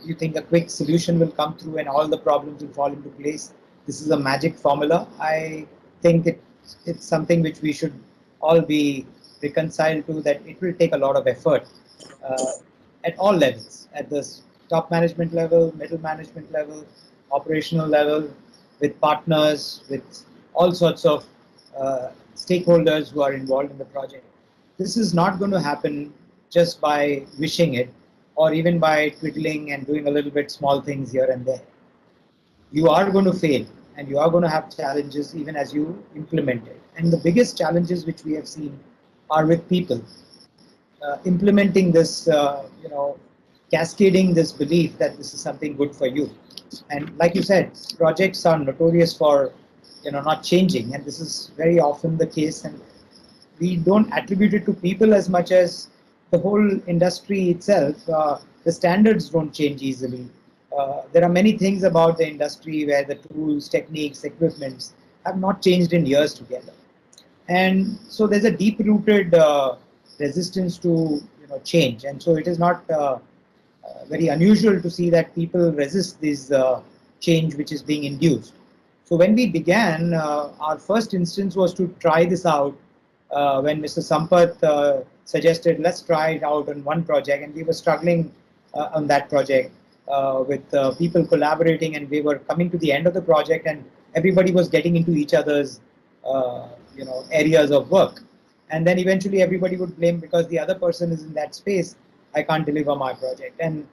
you think a quick solution will come through and all the problems will fall into place. This is a magic formula. I think it's something which we should all be reconciled to, that it will take a lot of effort at all levels, at the top management level, middle management level, operational level, with partners, with all sorts of stakeholders who are involved in the project. This is not going to happen just by wishing it, or even by twiddling and doing a little bit small things here and there. You are going to fail, and you are going to have challenges even as you implement it. And the biggest challenges which we have seen are with people. Implementing this, cascading this belief that this is something good for you. And like you said, projects are notorious for, not changing, and this is very often the case. And we don't attribute it to people as much as the whole industry itself. The standards don't change easily. There are many things about the industry where the tools, techniques, equipments have not changed in years together. And so there's a deep-rooted resistance to change. And so it is not very unusual to see that people resist this change which is being induced. So when we began, our first instance was to try this out when Mr. Sampath suggested, let's try it out on one project, and we were struggling on that project with people collaborating, and we were coming to the end of the project, and everybody was getting into each other's areas of work. And then eventually everybody would blame, because the other person is in that space, I can't deliver my project. And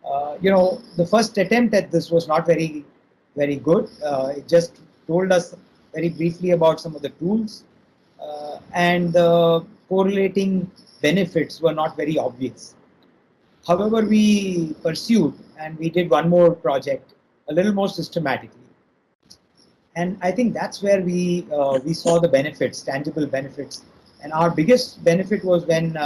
the first attempt at this was not very, very good. It just told us very briefly about some of the tools, and the correlating benefits were not very obvious. However, we pursued, and we did one more project a little more systematically. And I think that's where we saw the benefits, tangible benefits. And our biggest benefit was when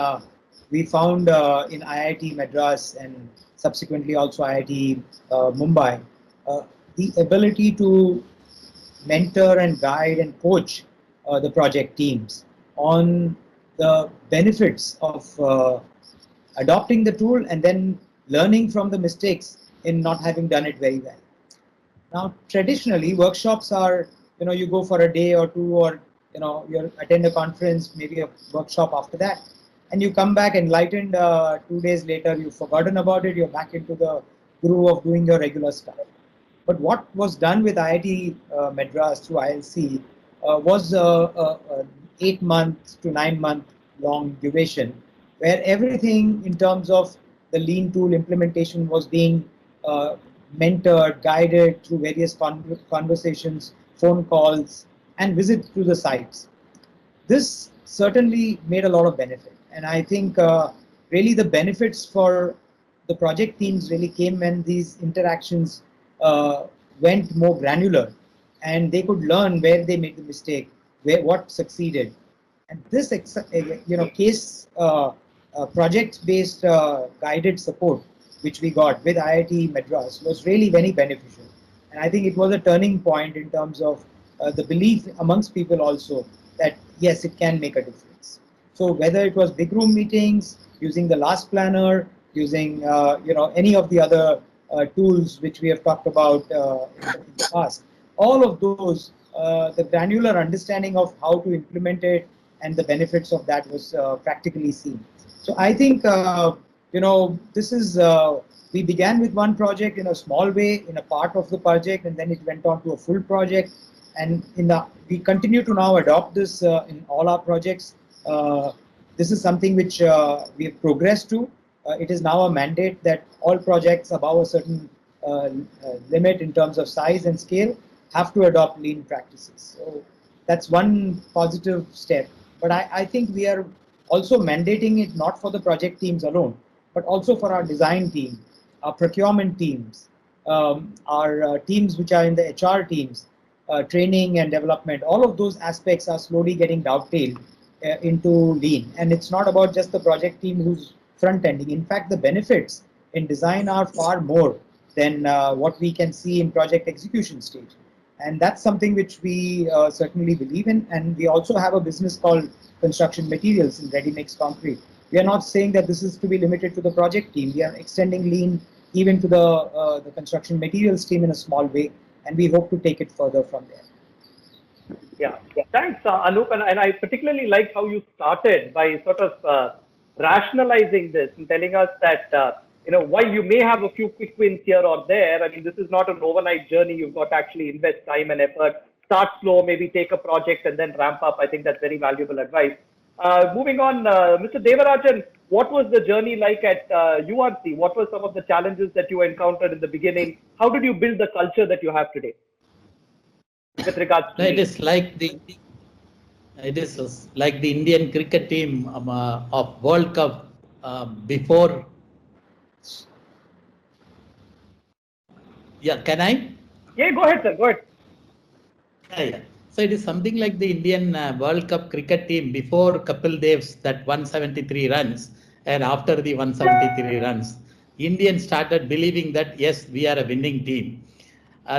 we found in IIT Madras and subsequently also IIT Mumbai, the ability to mentor and guide and coach the project teams on the benefits of adopting the tool and then learning from the mistakes in not having done it very well. Now, traditionally, workshops are, you go for a day or two, or, you attend a conference, maybe a workshop after that, and you come back enlightened. 2 days later, you've forgotten about it, you're back into the groove of doing your regular stuff. But what was done with IIT Madras through ILCE was 8 months to 9 month long duration, where everything in terms of the lean tool implementation was being mentored, guided through various conversations, phone calls, and visits to the sites. This certainly made a lot of benefit. And I think really the benefits for the project teams really came when these interactions went more granular, and they could learn where they made the mistake, what succeeded. And this case project-based guided support which we got with IIT Madras was really very beneficial. And I think it was a turning point in terms of the belief amongst people also that yes, it can make a difference. So whether it was big room meetings, using the last planner, using any of the other tools which we have talked about in the past, all of those, the granular understanding of how to implement it and the benefits of that was practically seen. So I think this is we began with one project in a small way, in a part of the project, and then it went on to a full project. And we continue to now adopt this in all our projects. This is something which we have progressed to. It is now a mandate that all projects above a certain limit in terms of size and scale have to adopt lean practices. So that's one positive step. But I think we are also mandating it not for the project teams alone, but also for our design team, our procurement teams, our teams which are in the HR teams, training and development. All of those aspects are slowly getting dovetailed into Lean. And it's not about just the project team who's front-ending. In fact, the benefits in design are far more than what we can see in project execution stage. And that's something which we certainly believe in. And we also have a business called construction materials in ready-mix concrete. We are not saying that this is to be limited to the project team. We are extending Lean even to the construction materials team in a small way, and we hope to take it further from there. Yeah, thanks, Anup. And I particularly like how you started by sort of rationalizing this and telling us that, while you may have a few quick wins here or there, I mean, this is not an overnight journey. You've got to actually invest time and effort, start slow, maybe take a project and then ramp up. I think that's very valuable advice. Moving on, Mr. Devarajan, what was the journey like at URC? What were some of the challenges that you encountered in the beginning? How did you build the culture that you have today? With regards to it is like the Indian cricket team of World Cup before. Yeah, can I? Yeah, go ahead, sir. Go ahead. Yeah. So it is something like the Indian World Cup cricket team before Kapil Dev's that 173 runs, and after the 173 runs, Indians started believing that yes, we are a winning team.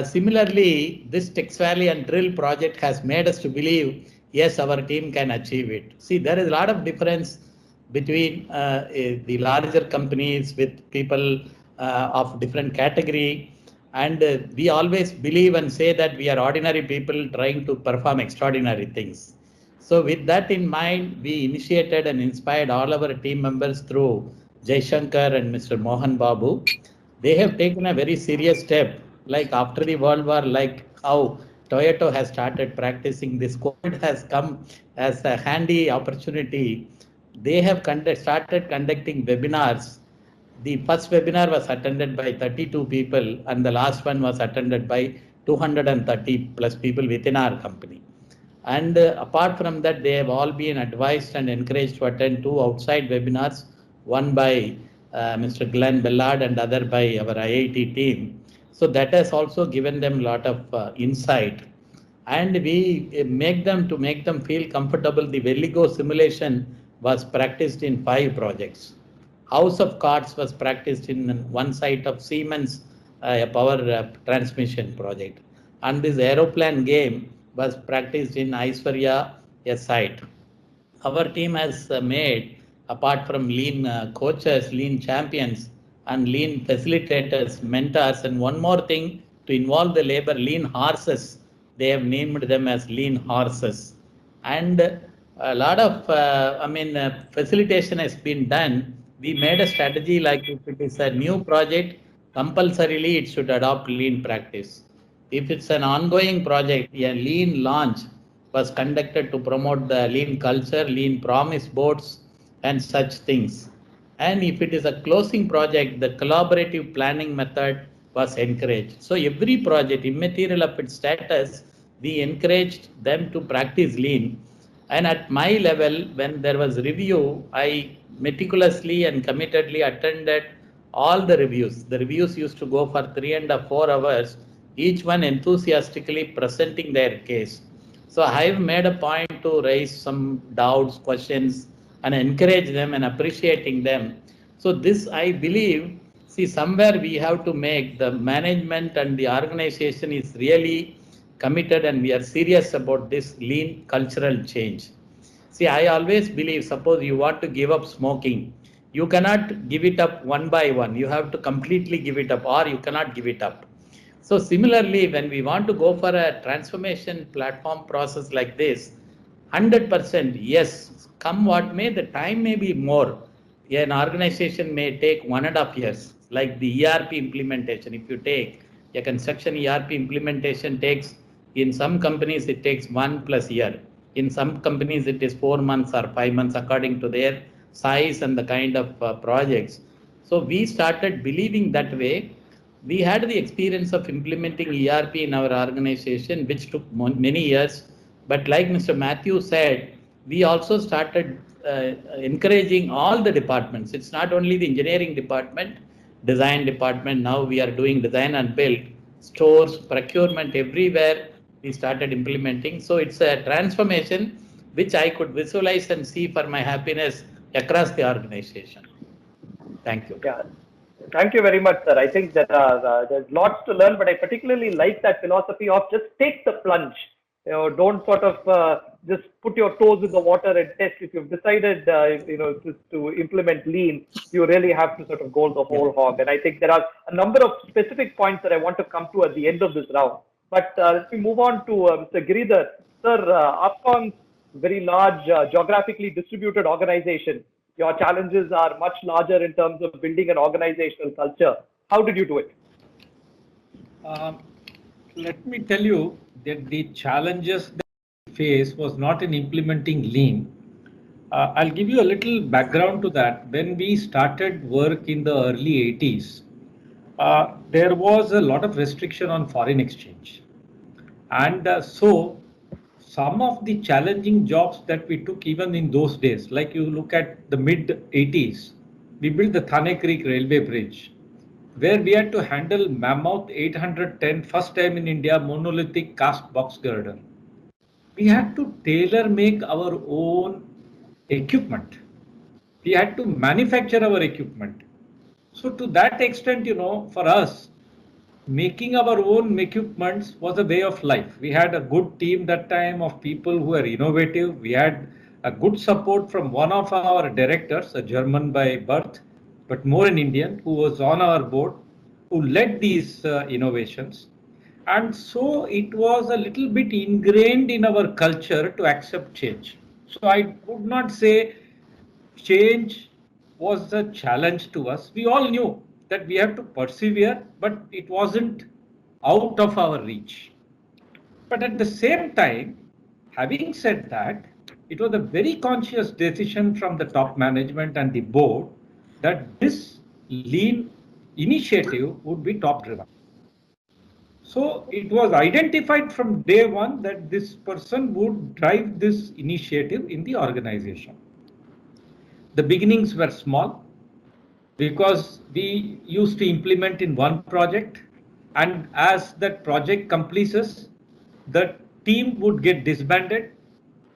Similarly, this Tex Valley and Drill project has made us to believe, yes, our team can achieve it. See, there is a lot of difference between the larger companies with people of different category. And we always believe and say that we are ordinary people trying to perform extraordinary things. So with that in mind, we initiated and inspired all our team members through Jaishankar and Mr. Mohan Babu. They have taken a very serious step, like after the World War, like how Toyota has started practicing this. COVID has come as a handy opportunity. They have started conducting webinars. The first webinar was attended by 32 people, and the last one was attended by 230 plus people within our company. And apart from that, they have all been advised and encouraged to attend 2 outside webinars, one by Mr. Glenn Bellard and other by our IIT team. So that has also given them a lot of insight. And we make them feel comfortable. The Veligo simulation was practiced in 5 projects. House of Cards was practiced in one site of Siemens power transmission project. And this aeroplane game was practiced in Aishwarya, a site. Our team has made, apart from lean coaches, lean champions, and lean facilitators, mentors, and one more thing to involve the labor, lean horses. They have named them as lean horses. And a lot of, facilitation has been done. We made a strategy like if it is a new project, compulsorily it should adopt lean practice. If it's an ongoing project, a lean launch was conducted to promote the lean culture, lean promise boards, and such things. And if it is a closing project, the collaborative planning method was encouraged. So every project, immaterial of its status, we encouraged them to practice lean. And at my level, when there was review, I meticulously and committedly attended all the reviews. The reviews used to go for 3 and 4 hours, each one enthusiastically presenting their case. So I've made a point to raise some doubts, questions, and encourage them and appreciating them. So this, I believe, see, somewhere we have to make the management and the organization is really committed and we are serious about this lean cultural change. See, I always believe, suppose you want to give up smoking, you cannot give it up one by one. You have to completely give it up, or you cannot give it up. So similarly, when we want to go for a transformation platform process like this, 100%, yes, come what may, the time may be more. An organization may take 1.5 years, like the ERP implementation. If you take a construction ERP implementation takes, in some companies, it takes 1+ year. In some companies, it is 4 months or 5 months, according to their size and the kind of projects. So we started believing that way. We had the experience of implementing ERP in our organization, which took many years. But like Mr. Matthew said, we also started encouraging all the departments. It's not only the engineering department, design department. Now we are doing design and build, stores, procurement, everywhere we started implementing. So it's a transformation which I could visualize and see for my happiness across the organization. Thank you. Yeah. Thank you very much, sir. I think that there's lots to learn, but I particularly like that philosophy of just take the plunge. Don't sort of just put your toes in the water and test. If you've decided, to implement lean, you really have to sort of go the whole hog. And I think there are a number of specific points that I want to come to at the end of this round. But let me move on to Mr. Giridhar. Sir, Upcon's very large, geographically distributed organization. Your challenges are much larger in terms of building an organizational culture. How did you do it? Let me tell you that the challenges that we face was not in implementing lean. I'll give you a little background to that. When we started work in the early 80s, there was a lot of restriction on foreign exchange. And so some of the challenging jobs that we took even in those days, like you look at the mid 80s, we built the Thane Creek Railway Bridge, where we had to handle Mammoth 810, first time in India, monolithic cast box girder. We had to tailor make our own equipment. We had to manufacture our equipment. So to that extent, for us, making our own equipments was a way of life. We had a good team that time of people who were innovative. We had a good support from one of our directors, a German by birth, but more an Indian, who was on our board, who led these innovations. And so it was a little bit ingrained in our culture to accept change. So I would not say change was a challenge to us. We all knew that we have to persevere, but it wasn't out of our reach. But at the same time, having said that, it was a very conscious decision from the top management and the board that this lean initiative would be top driven. So it was identified from day one that this person would drive this initiative in the organization. The beginnings were small because we used to implement in one project, and as that project completes, the team would get disbanded.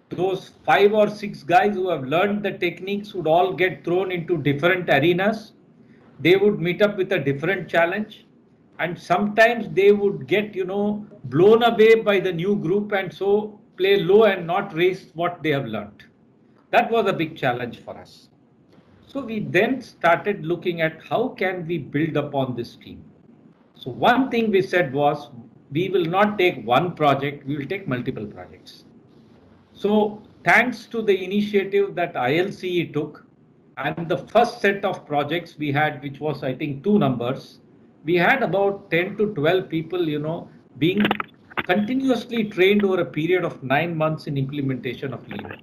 Those 5 or 6 guys who have learned the techniques would all get thrown into different arenas. They would meet up with a different challenge, and sometimes they would get blown away by the new group and so play low and not raise what they have learned. That was a big challenge for us. So we then started looking at how can we build upon this team. So one thing we said was, we will not take one project, we will take multiple projects. So thanks to the initiative that ILCE took, and the first set of projects we had, which was I think 2 numbers, we had about 10 to 12 people, being continuously trained over a period of 9 months in implementation of lean.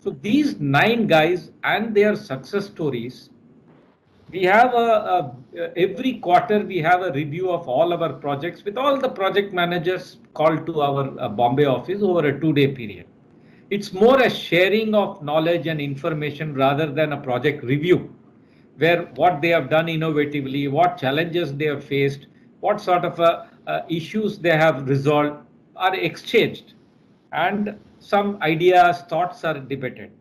So these 9 guys and their success stories, we have every quarter we have a review of all our projects with all the project managers called to our Bombay office over a 2-day period. It's more a sharing of knowledge and information rather than a project review, where what they have done innovatively, what challenges they have faced, what sort of issues they have resolved are exchanged, and some ideas, thoughts are debated.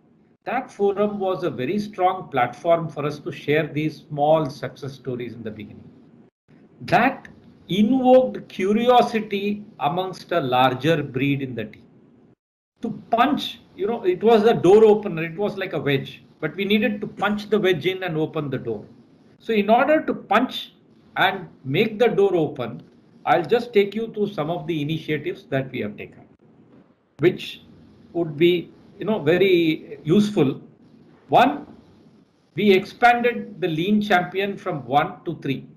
That forum was a very strong platform for us to share these small success stories in the beginning. That invoked curiosity amongst a larger breed in the team. To punch, it was a door opener, it was like a wedge, but we needed to punch the wedge in and open the door. So in order to punch and make the door open, I'll just take you through some of the initiatives that we have taken, which would be very useful. One, we expanded the lean champion from 1 to 3.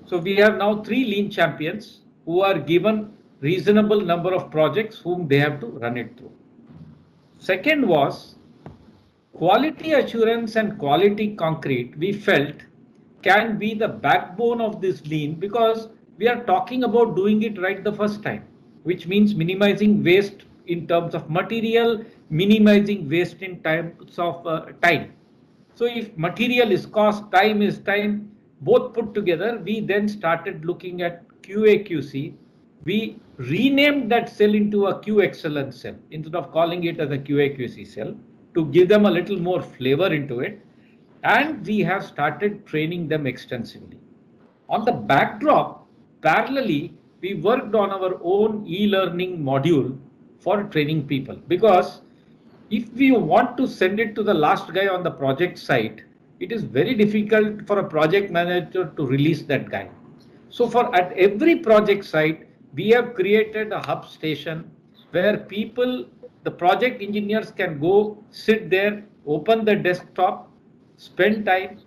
So we have now 3 lean champions who are given reasonable number of projects whom they have to run it through. Second was quality assurance and quality concrete, we felt can be the backbone of this lean, because we are talking about doing it right the first time, which means minimizing waste in terms of material, minimizing waste in terms of time. So if material is cost, time is time, both put together, we then started looking at QA/QC. We renamed that cell into a Q excellence cell instead of calling it as a QA/QC cell to give them a little more flavor into it. And we have started training them extensively. On the backdrop, parallelly, we worked on our own e-learning module for training people, because if we want to send it to the last guy on the project site, it is very difficult for a project manager to release that guy. So for at every project site, we have created a hub station where people, the project engineers can go sit there, open the desktop, spend time,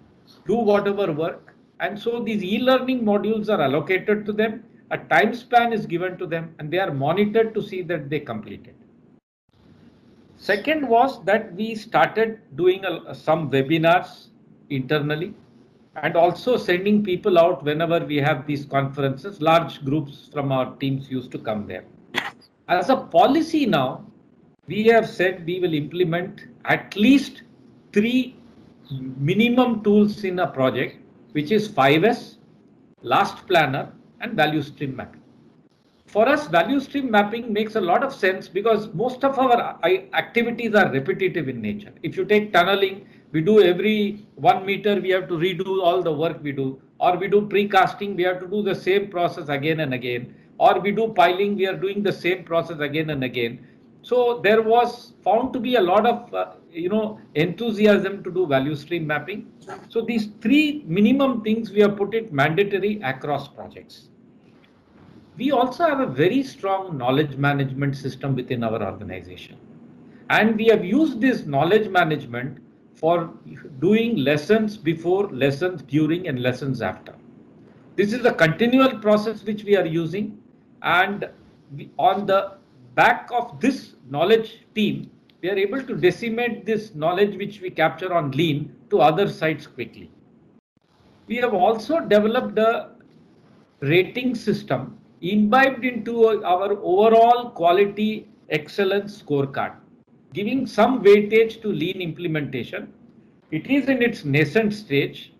do whatever work. And so these e-learning modules are allocated to them, a time span is given to them, and they are monitored to see that they complete it. Second was that we started doing some webinars internally and also sending people out whenever we have these conferences. Large groups from our teams used to come there. As a policy now, we have said we will implement at least 3 minimum tools in a project, which is 5S, last planner, and value stream mapping. For us, value stream mapping makes a lot of sense because most of our activities are repetitive in nature. If you take tunneling, we do every 1 meter, we have to redo all the work we do, or we do precasting, we have to do the same process again and again, or we do piling, we are doing the same process again and again. So there was found to be a lot of enthusiasm to do value stream mapping. So these 3 minimum things we have put it mandatory across projects. We also have a very strong knowledge management system within our organization. And we have used this knowledge management for doing lessons before, lessons during, and lessons after. This is a continual process which we are using. And on the back of this knowledge team, we are able to disseminate this knowledge which we capture on Lean to other sites quickly. We have also developed a rating system imbibed into our overall quality excellence scorecard, giving some weightage to Lean implementation. It is in its nascent stage,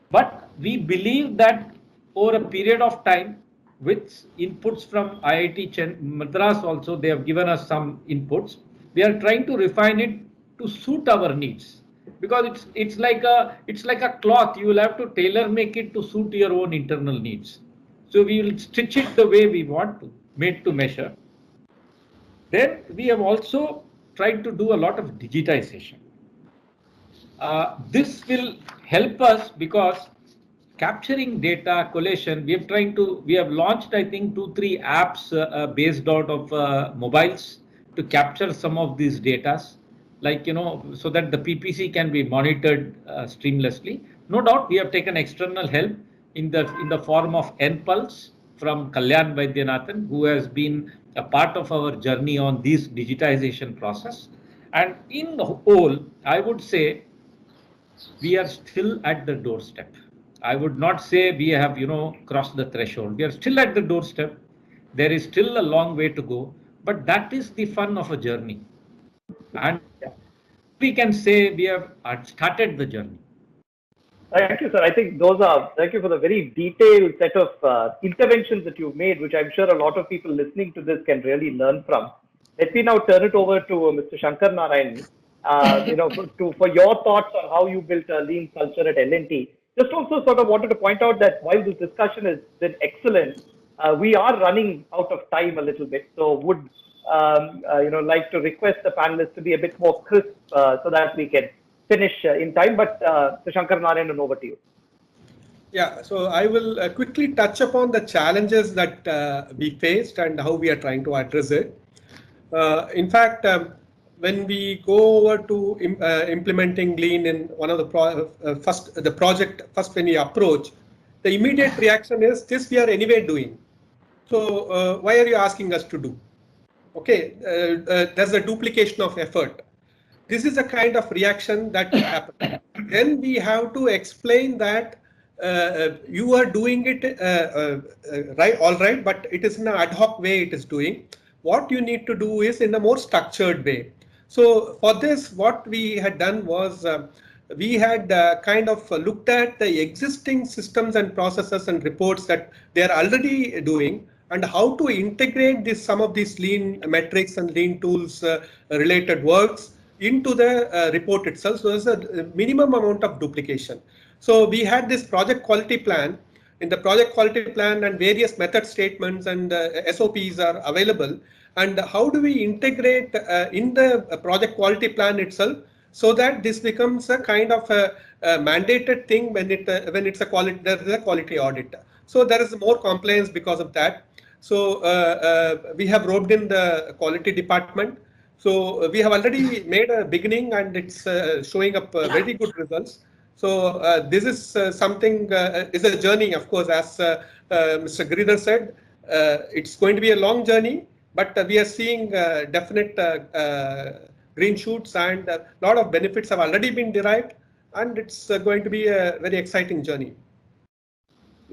but we believe that over a period of time, with inputs from IIT Madras also, they have given us some inputs. We are trying to refine it to suit our needs, because it's like a cloth. You will have to tailor make it to suit your own internal needs. So we will stitch it the way we want to, made to measure. Then we have also tried to do a lot of digitization. This will help us because capturing data collation, we have launched, I think, 2-3 apps based out of mobiles to capture some of these data, like, so that the PPC can be monitored seamlessly. No doubt we have taken external help in the form of NPulse from Kalyan Vaidyanathan, who has been a part of our journey on this digitization process. And in the whole, I would say we are still at the doorstep. I would not say we have, crossed the threshold. We are still at the doorstep. There is still a long way to go, but that is the fun of a journey. And we can say we have started the journey. Thank you, sir. I think thank you for the very detailed set of interventions that you've made, which I'm sure a lot of people listening to this can really learn from. Let me now turn it over to Mr. Shankar Narayan, for your thoughts on how you built a lean culture at L&T. Just also sort of wanted to point out that while this discussion has been excellent, we are running out of time a little bit. So would like to request the panelists to be a bit more crisp so that we can finish in time. But Shankar Narayan, over to you. Yeah, so I will quickly touch upon the challenges that we faced and how we are trying to address it. In fact, when we go over to implementing Lean in one of the project, when we approach, the immediate reaction is this we are anyway doing. So why are you asking us to do? Okay, there's a duplication of effort. This is a kind of reaction that happens. Then we have to explain that you are doing it right, all right, but it is in an ad hoc way it is doing. What you need to do is in a more structured way. So for this, what we had done was we had kind of looked at the existing systems and processes and reports that they are already doing, and how to integrate some of these lean metrics and lean tools related works into the report itself. So there's a minimum amount of duplication. So we had this project quality plan. In the project quality plan, and various method statements and SOPs are available. And how do we integrate in the project quality plan itself, so that this becomes a kind of a mandated thing when it's a quality, there is a quality audit. So there is more compliance because of that. So we have roped in the quality department. So we have already made a beginning, and it's showing up very good results. So this is something, is a journey, of course, as Mr. Giridhar said. It's going to be a long journey, but we are seeing definite green shoots, and a lot of benefits have already been derived, and it's going to be a very exciting journey.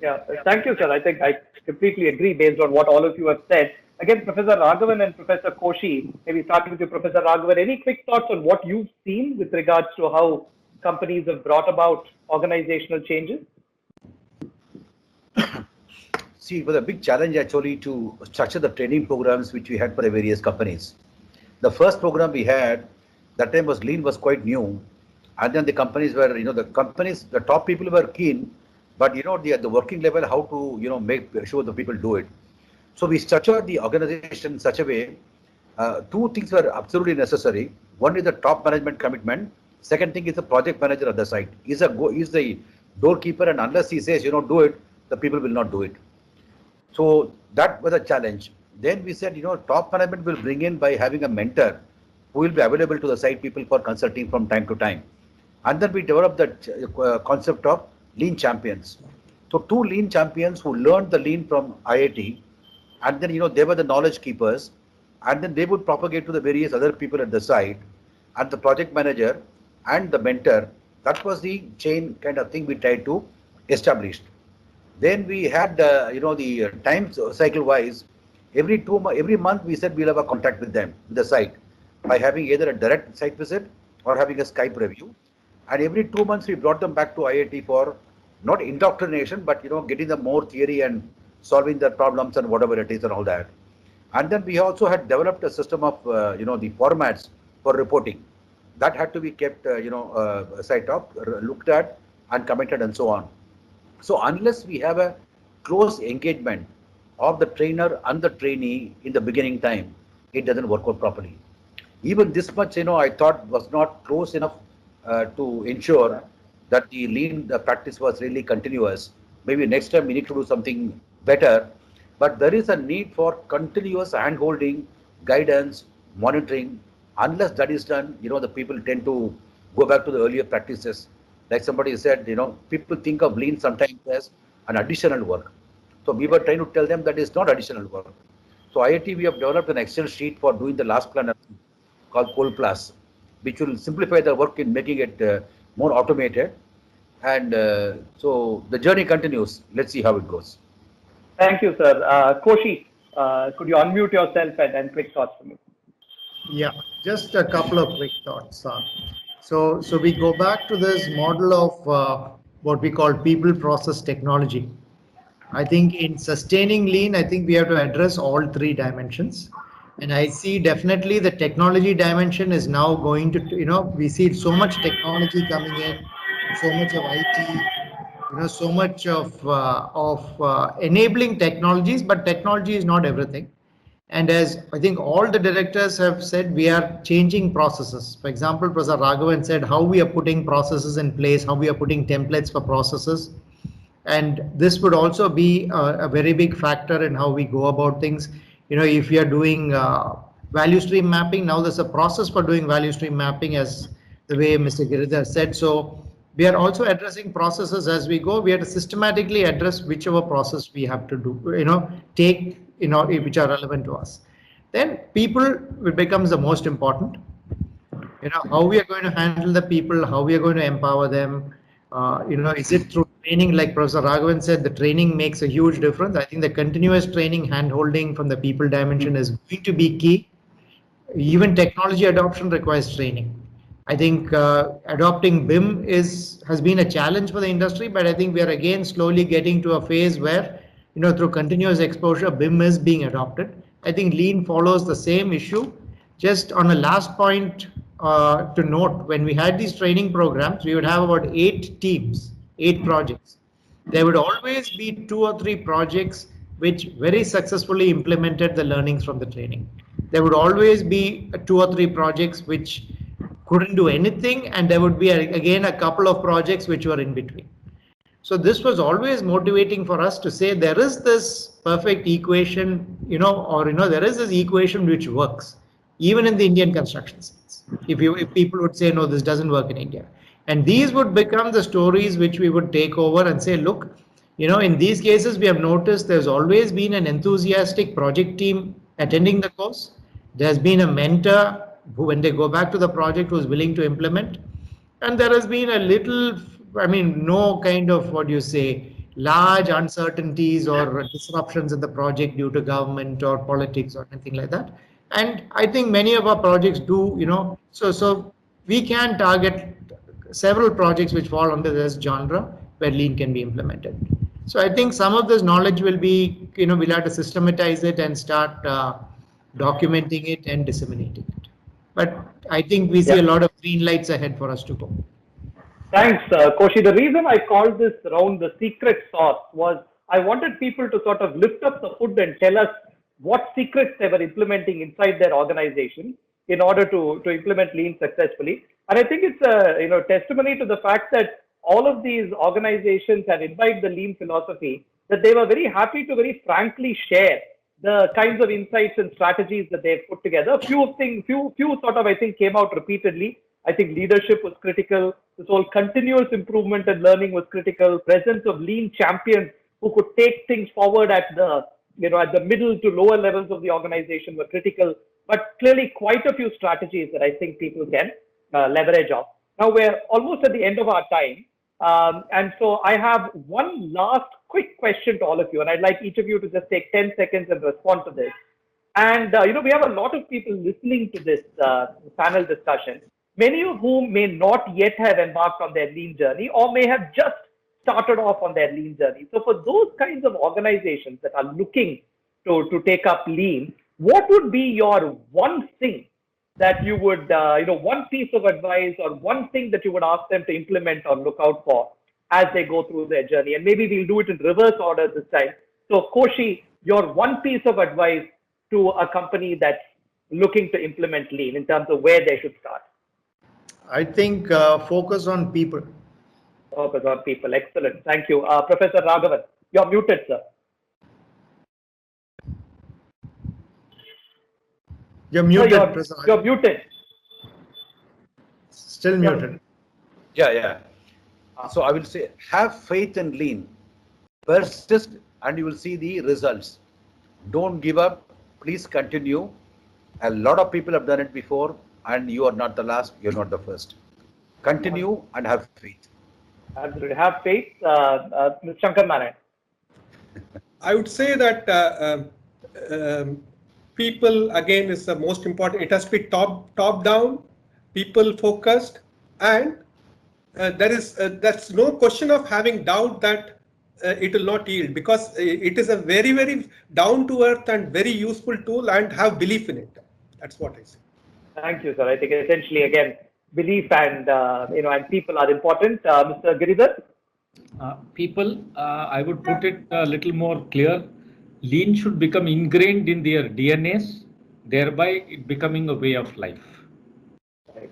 Yeah, thank you, sir. I think I completely agree based on what all of you have said. Again, Professor Raghavan and Professor Koshi, maybe starting with you, Professor Raghavan, any quick thoughts on what you've seen with regards to how companies have brought about organizational changes? See, it was a big challenge actually to structure the training programs which we had for the various companies. The first program we had, that time was lean was quite new. And then the companies were, the top people were keen, but at the working level, how to, make sure the people do it. So we structured the organization in such a way, two things were absolutely necessary. One is the top management commitment. Second thing is the project manager at the site. He's the doorkeeper, and unless he says, do it, the people will not do it. So that was a challenge. Then we said, top management will bring in by having a mentor who will be available to the site people for consulting from time to time. And then we developed that concept of lean champions. So 2 lean champions who learned the lean from IIT, and then, they were the knowledge keepers, and then they would propagate to the various other people at the site, and the project manager and the mentor. That was the chain kind of thing we tried to establish. Then we had, the time cycle wise, every month we said we'll have a contact with them, with the site, by having either a direct site visit or having a Skype review. And every 2 months we brought them back to IIT for not indoctrination, but getting them more theory and solving their problems and whatever it is and all that. And then we also had developed a system of the formats for reporting that had to be kept site up, looked at and commented and so on. So unless we have a close engagement of the trainer and the trainee in the beginning time, it doesn't work out properly. Even this much, I thought was not close enough to ensure that the lean practice was really continuous. Maybe next time we need to do something better, but there is a need for continuous hand-holding, guidance, monitoring. Unless that is done, the people tend to go back to the earlier practices. Like somebody said, people think of lean sometimes as an additional work. So we were trying to tell them that it's not additional work. So IIT, we have developed an Excel sheet for doing the last plan called Coal Plus, which will simplify the work in making it more automated. And so the journey continues. Let's see how it goes. Thank you, sir. Koshi, could you unmute yourself and quick thoughts from you? Yeah, just a couple of quick thoughts. So we go back to this model of what we call people, process, technology. I think in sustaining lean, I think we have to address all 3 dimensions. And I see definitely the technology dimension is now going to, we see so much technology coming in, so much of IT, so much of enabling technologies, but technology is not everything. And as I think all the directors have said, we are changing processes. For example, Professor Raghavan said how we are putting processes in place, how we are putting templates for processes. And this would also be a very big factor in how we go about things. If we are doing value stream mapping, now there's a process for doing value stream mapping, as the way Mr. Giridhar said. So we are also addressing processes as we go. We have to systematically address whichever process we have to do, take, which are relevant to us. Then people becomes the most important. How we are going to handle the people, how we are going to empower them. Is it through training? Like Professor Raghavan said, the training makes a huge difference. I think the continuous training, hand-holding from the people dimension is going to be key. Even technology adoption requires training. I think adopting BIM has been a challenge for the industry, but I think we are again slowly getting to a phase where through continuous exposure, BIM is being adopted. I think Lean follows the same issue. Just on a last point to note, when we had these training programs, we would have about 8 teams, 8 projects. There would always be 2 or 3 projects which very successfully implemented the learnings from the training. There would always be 2 or 3 projects which couldn't do anything, and there would be again a couple of projects which were in between. So this was always motivating for us to say there is this perfect equation, there is this equation which works, even in the Indian construction sites. If people would say, no, this doesn't work in India. And these would become the stories which we would take over and say, look, in these cases, we have noticed there's always been an enthusiastic project team attending the course. There's been a mentor who, when they go back to the project, was willing to implement. And there has been a little, no kind of, large uncertainties or disruptions in the project due to government or politics or anything like that. And I think many of our projects do, so we can target several projects which fall under this genre where Lean can be implemented. So I think some of this knowledge will be, we'll have to systematize it and start documenting it and disseminating it. But I think we see a lot of green lights ahead for us to go. Thanks, Koshi. The reason I called this round the secret sauce was I wanted people to sort of lift up the hood and tell us what secrets they were implementing inside their organization in order to implement Lean successfully. And I think it's a testimony to the fact that all of these organizations have imbibed the Lean philosophy, that they were very happy to very frankly share the kinds of insights and strategies that they've put together. Few sort of, I think, came out repeatedly. I think leadership was critical. This whole continuous improvement and learning was critical. Presence of Lean champions who could take things forward at the middle to lower levels of the organization were critical. But clearly, quite a few strategies that I think people can leverage off. Now we're almost at the end of our time, and so I have one last quick question to all of you, and I'd like each of you to just take 10 seconds and respond to this. And we have a lot of people listening to this panel discussion, many of whom may not yet have embarked on their Lean journey or may have just started off on their Lean journey. So for those kinds of organizations that are looking to take up Lean, what would be your one thing that you would, one piece of advice or one thing that you would ask them to implement or look out for as they go through their journey? And maybe we'll do it in reverse order this time. So Koshi, your one piece of advice to a company that's looking to implement Lean in terms of where they should start. I think focus on people. Focus on people. Excellent. Thank you. Professor Raghavan, you're muted, sir. You're muted. No, you're muted. Still muted. Yeah. So I will say, have faith in Lean. Persist and you will see the results. Don't give up. Please continue. A lot of people have done it before, and you are not the last, you're not the first. Continue and have faith. Absolutely. Have faith. Mr. Shankar Narayan. I would say that people, again, is the most important. It has to be top down, people focused, and that's no question of having doubt that it will not yield, because it is a very, very down to earth and very useful tool, and have belief in it. That's what I say. Thank you, sir. I think essentially, again, belief and and people are important. Mr. Giridhar? People, I would put it a little more clear. Lean should become ingrained in their DNAs, thereby it becoming a way of life. Right.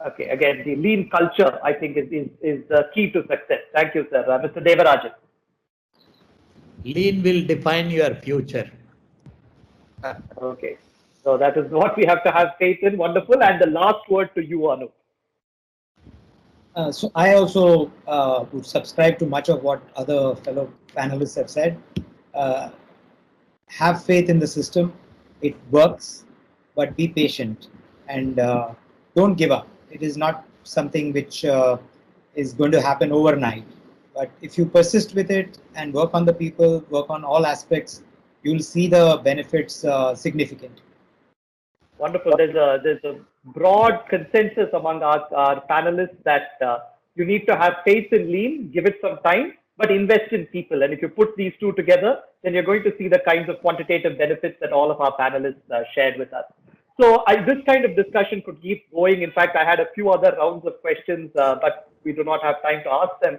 Okay, again, the Lean culture, I think, is the key to success. Thank you, sir. Mr. Devarajan. Lean will define your future. Okay. So that is what we have to have faith in. Wonderful. And the last word to you, Anu. So I also would subscribe to much of what other fellow panelists have said. Have faith in the system. It works, but be patient and don't give up. It is not something which is going to happen overnight. But if you persist with it and work on the people, work on all aspects, you'll see the benefits significant. Wonderful. There's a broad consensus among our panelists that you need to have faith in Lean, give it some time, but invest in people. And if you put these two together, then you're going to see the kinds of quantitative benefits that all of our panelists shared with us. So this kind of discussion could keep going. In fact, I had a few other rounds of questions, but we do not have time to ask them.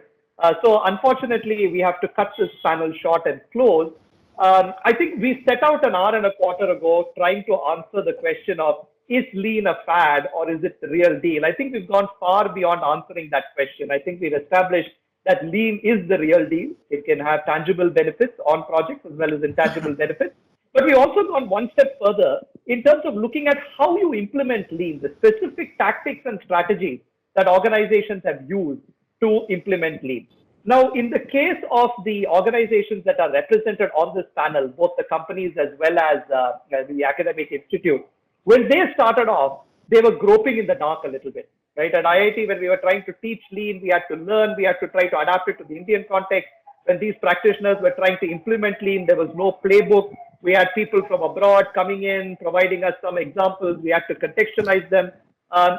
So unfortunately, we have to cut this panel short and close. I think we set out an hour and a quarter ago trying to answer the question of, is lean a fad or is it the real deal? I think we've gone far beyond answering that question. I think we've established that lean is the real deal. It can have tangible benefits on projects as well as intangible benefits. But we also gone one step further in terms of looking at how you implement lean, the specific tactics and strategies that organizations have used to implement lean. Now, in the case of the organizations that are represented on this panel, both the companies as well as the academic institute, when they started off, they were groping in the dark a little bit, right? At IIT, when we were trying to teach lean, we had to learn, we had to try to adapt it to the Indian context. When these practitioners were trying to implement lean, there was no playbook. We had people from abroad coming in, providing us some examples. We had to contextualize them.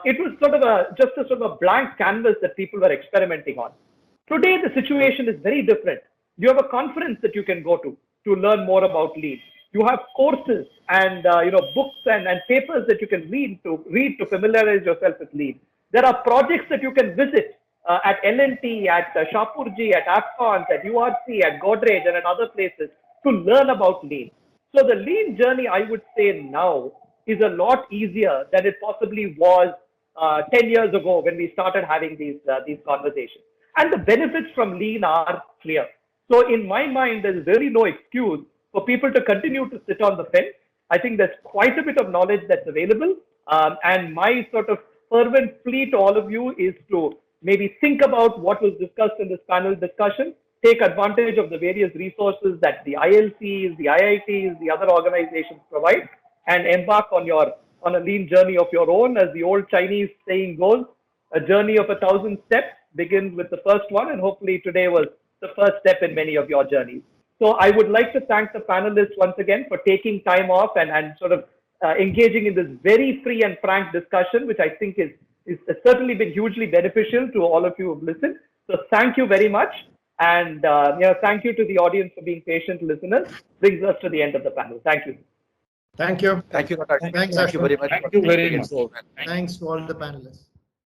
It was sort of just a sort of a blank canvas that people were experimenting on. Today, the situation is very different. You have a conference that you can go to learn more about lean. You have courses and books and papers that you can read to familiarize yourself with lean. There are projects that you can visit at L&T, at Shapurji, at AFCONS, at URC, at Godrej, and at other places to learn about lean. So the lean journey, I would say now, is a lot easier than it possibly was 10 years ago when we started having these conversations. And the benefits from lean are clear. So in my mind, there's really no excuse for people to continue to sit on the fence. I think there's quite a bit of knowledge that's available. And my sort of fervent plea to all of you is to maybe think about what was discussed in this panel discussion, take advantage of the various resources that the ILCs, the IITs, the other organizations provide, and embark on a lean journey of your own. As the old Chinese saying goes, a journey of 1,000 steps begins with the first one, and hopefully today was the first step in many of your journeys. So I would like to thank the panelists once again for taking time off and sort of engaging in this very free and frank discussion, which I think has certainly been hugely beneficial to all of you who've listened. So thank you very much. And thank you to the audience for being patient listeners. Brings us to the end of the panel. Thank you. Thank you. Thank you, Thanks, thank you very much. Thank you very much. Thanks to all the panelists.